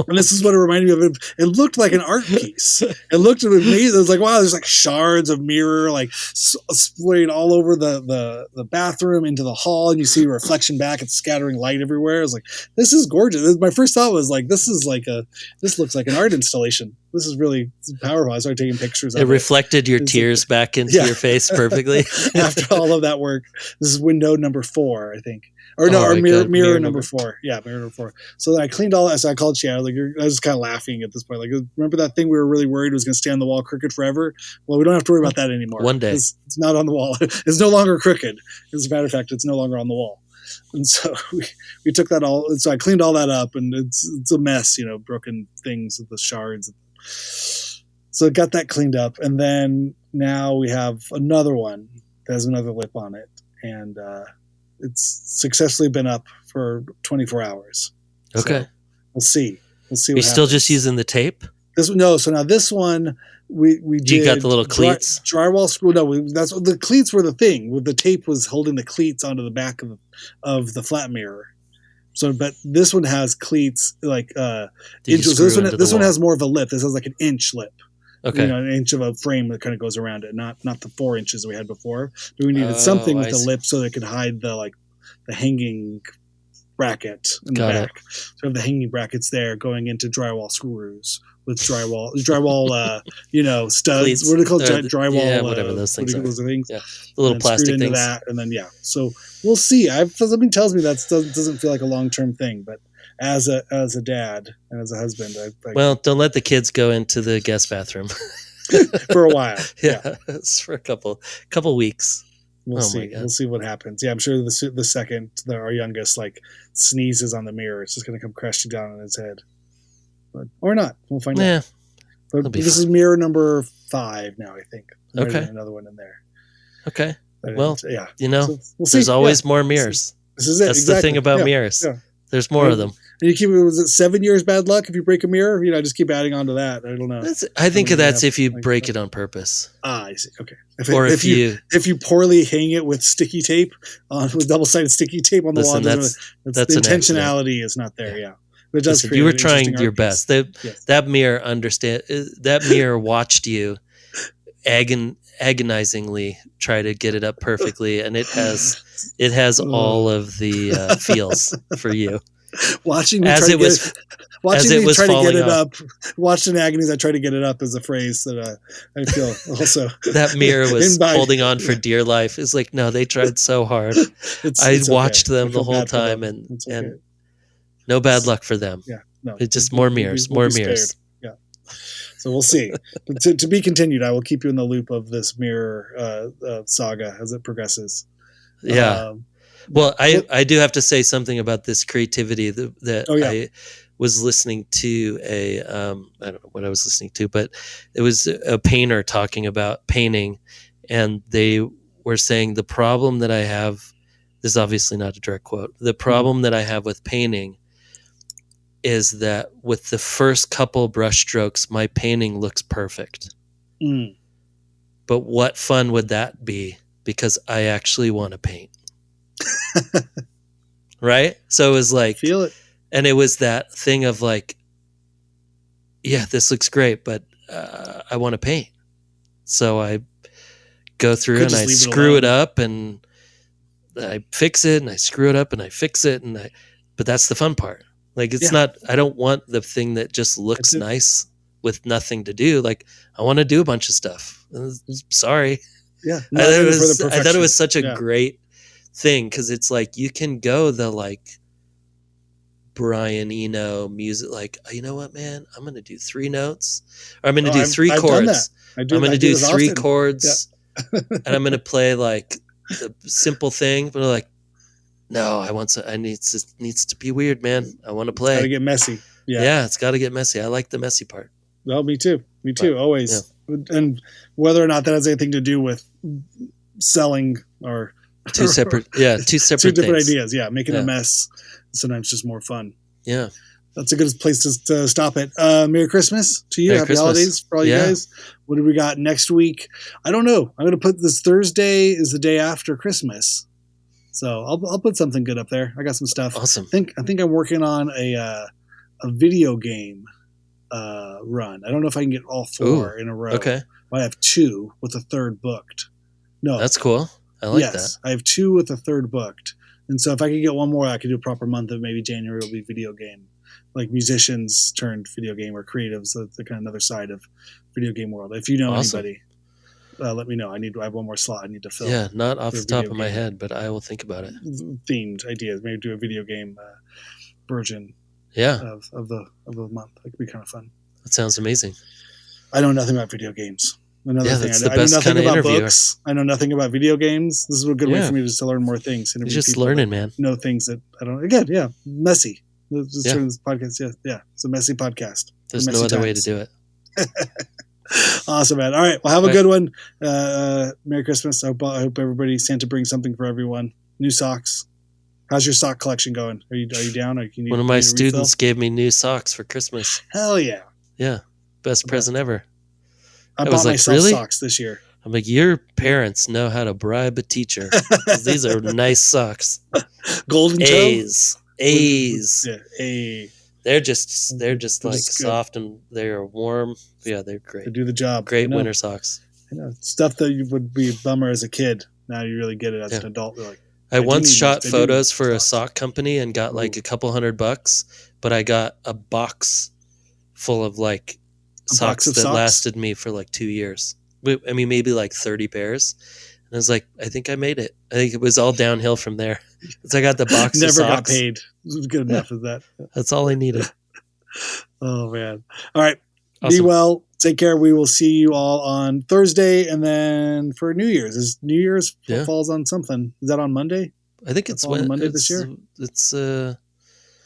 And this is what it reminded me of. It looked like an art piece. It looked amazing. It was like, wow, there's like shards of mirror like splayed all over the bathroom into the hall, and you see a reflection back. It's scattering light everywhere. I was like, this is gorgeous. My first thought was like, this looks like an art installation. This is really powerful. I started taking pictures of it. It reflected your tears back into your face perfectly. After all of that work. This is window number 4, I think. Or no, mirror number 4. Yeah, mirror number 4. So then I cleaned all that. So I called Chad. I was just kind of laughing at this point. Like, remember that thing we were really worried was going to stay on the wall crooked forever? Well, we don't have to worry about that anymore. One day. It's not on the wall. It's no longer crooked. As a matter of fact, it's no longer on the wall. And so we took that all. So I cleaned all that up, and it's a mess, broken things with the shards. So got that cleaned up. And then now we have another one that has another lip on it. And it's successfully been up for 24 hours. Okay. So we'll see. You're still just using the tape? So now this one we did. You got the little cleats? Drywall screw. No, that's the cleats were the thing. With the tape was holding the cleats onto the back of the flat mirror. So, but this one has cleats like inches. So this one has more of a lip. This has like an inch lip. Okay. An inch of a frame that kind of goes around it, not the 4 inches we had before. But we needed something with the lip so that it could hide the hanging bracket in the Got it. back. So we have the hanging brackets there going into drywall screws with drywall, studs. Pleats. What are they called? Or Drywall. yeah, whatever those things are. Those things. Yeah, the little and plastic screwed into things. that, and then so we'll see. Something tells me that doesn't feel like a long term thing, but as a dad and as a husband, Well, don't let the kids go into the guest bathroom for a while. Yeah, it's for a couple weeks. We'll see. We'll see what happens. Yeah, I'm sure the second our youngest sneezes on the mirror, it's just going to come crashing down on his head, or not. We'll find out. But this is mirror number 5 now, I think. Okay, another one in there. Okay. But well, so we'll see. There's always more mirrors. This is it. That's the thing about mirrors. Yeah. There's more of them. And you keep, was it 7 years bad luck if you break a mirror? Just keep adding on to that. I don't know. I think that's if you break it on purpose. I see. Okay. If you poorly hang it with sticky tape, with double-sided sticky tape on the wall, that's the intentionality is not there. Yeah. But it does. You were trying your best. That mirror that mirror watched you agonizingly try to get it up perfectly, and it has all of the feels for you. Watching me try to get it up. Watched in agonies. I try to get it up as a phrase that I feel also. That mirror was holding on for dear life. It's like, no, they tried so hard. I watched them the whole time, and no bad luck for them. Yeah, no, it's just more mirrors, more mirrors. Yeah. So we'll see. to be continued. I will keep you in the loop of this mirror saga as it progresses. Yeah. Well, I do have to say something about this creativity that I was listening to I don't know what I was listening to, but it was a painter talking about painting, and they were saying the problem that I have, this is obviously not a direct quote, the problem that I have with painting is that with the first couple brush strokes, my painting looks perfect. But what fun would that be? Because I actually want to paint. Right? So it was like, feel it. And it was that thing of this looks great, but I want to paint. So I go through and I screw it up, and I fix it, and I screw it up, and I fix it, but that's the fun part. It's not, I don't want the thing that just looks nice with nothing to do. I want to do a bunch of stuff. Sorry. Yeah. I thought it was such a great thing, because it's you can go the Brian Eno music, you know what, man, I'm going to do 3 notes, or I'm going to do 3 chords. I'm going to do 3 chords, and I'm going to play the simple thing, but no, needs to be weird, man. I want to play. It's got to get messy. Yeah, it's got to get messy. I like the messy part. Well, me too. Always. Yeah. And whether or not that has anything to do with selling or two different ideas. Yeah, making a mess. Sometimes just more fun. Yeah, that's a good place to stop it. Merry Christmas to you. Happy holidays for all you guys. What do we got next week? I don't know. I'm going to put this Thursday is the day after Christmas, so I'll put something good up there. I got some stuff. Awesome. I think I'm working on a video game run. I don't know if I can get all 4 in a row. Okay, I have 2 with a 3rd booked. No, that's cool. I like that. I have 2 with a 3rd booked. And so if I could get 1 more, I could do a proper month of maybe January will be video game, musicians turned video game or creatives, the kind of another side of video game world. If you know anybody, let me know. I have 1 more slot I need to fill. Yeah, not off the top of my head, but I will think about it. Themed ideas, maybe do a video game version. Of the month. That could be kind of fun. That sounds amazing. I know nothing about video games. Another thing, that's the best kind of interviewer. Books. I know nothing about video games. This is a good way for me just to learn more things. You're just learning, man. Know things that I don't. Again, messy. Let's just turn this podcast. Yeah, it's a messy podcast. There's no other way to do it. Awesome, man. All right, well, have a good one. Merry Christmas. I hope everybody Santa brings something for everyone. New socks. How's your sock collection going? Are you down? One of my students gave me new socks for Christmas. Hell yeah! Yeah, best present ever. I bought myself socks this year. I'm like, your parents know how to bribe a teacher. These are nice socks. Golden A's. Yeah, A. They're just soft and they're warm. Yeah, they're great. They do the job. Great winter socks. Stuff that would be a bummer as a kid. Now you really get it as an adult. You're like, I do once need shot I do need photos for a socks. sock company and got like Ooh. a couple $100, but I got a box full of like A box socks of that socks? lasted me for like 2 years. I mean, maybe like 30 pairs. And I was like, I think I made it. I think it was all downhill from there. So I got the box of Never got socks. paid. This was good Yeah. enough as that. That's all I needed. Oh man. All right. Be Awesome. well. Take care. We will see you all on Thursday, and then for New Year's. Is New Year's Yeah. falls on something? Is that on Monday? I think Does it's that fall on when Monday this year? it's Maybe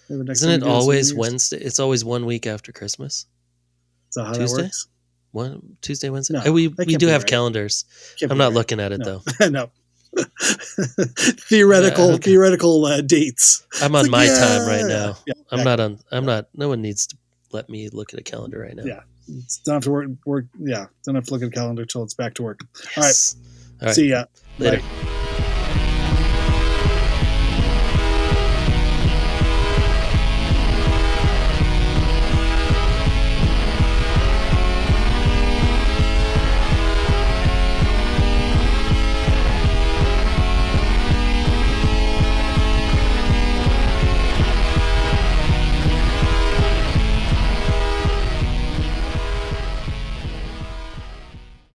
the next isn't time we it do this on New always Year's? Wednesday? It's always 1 week after Christmas. Is that how Tuesday? that works? Tuesday, Wednesday. No, we that we can't do be have right. calendars. Can't I'm be not right. looking at it No. though. No. Theoretical dates. I'm It's on like, my yeah, time right now. yeah, I'm exactly. not on. I'm not. No one needs to let me look at a calendar right now. Yeah. Don't have to work. Yeah. Don't have to look at a calendar till it's back to work. Yes. All right. See ya. Later. Bye.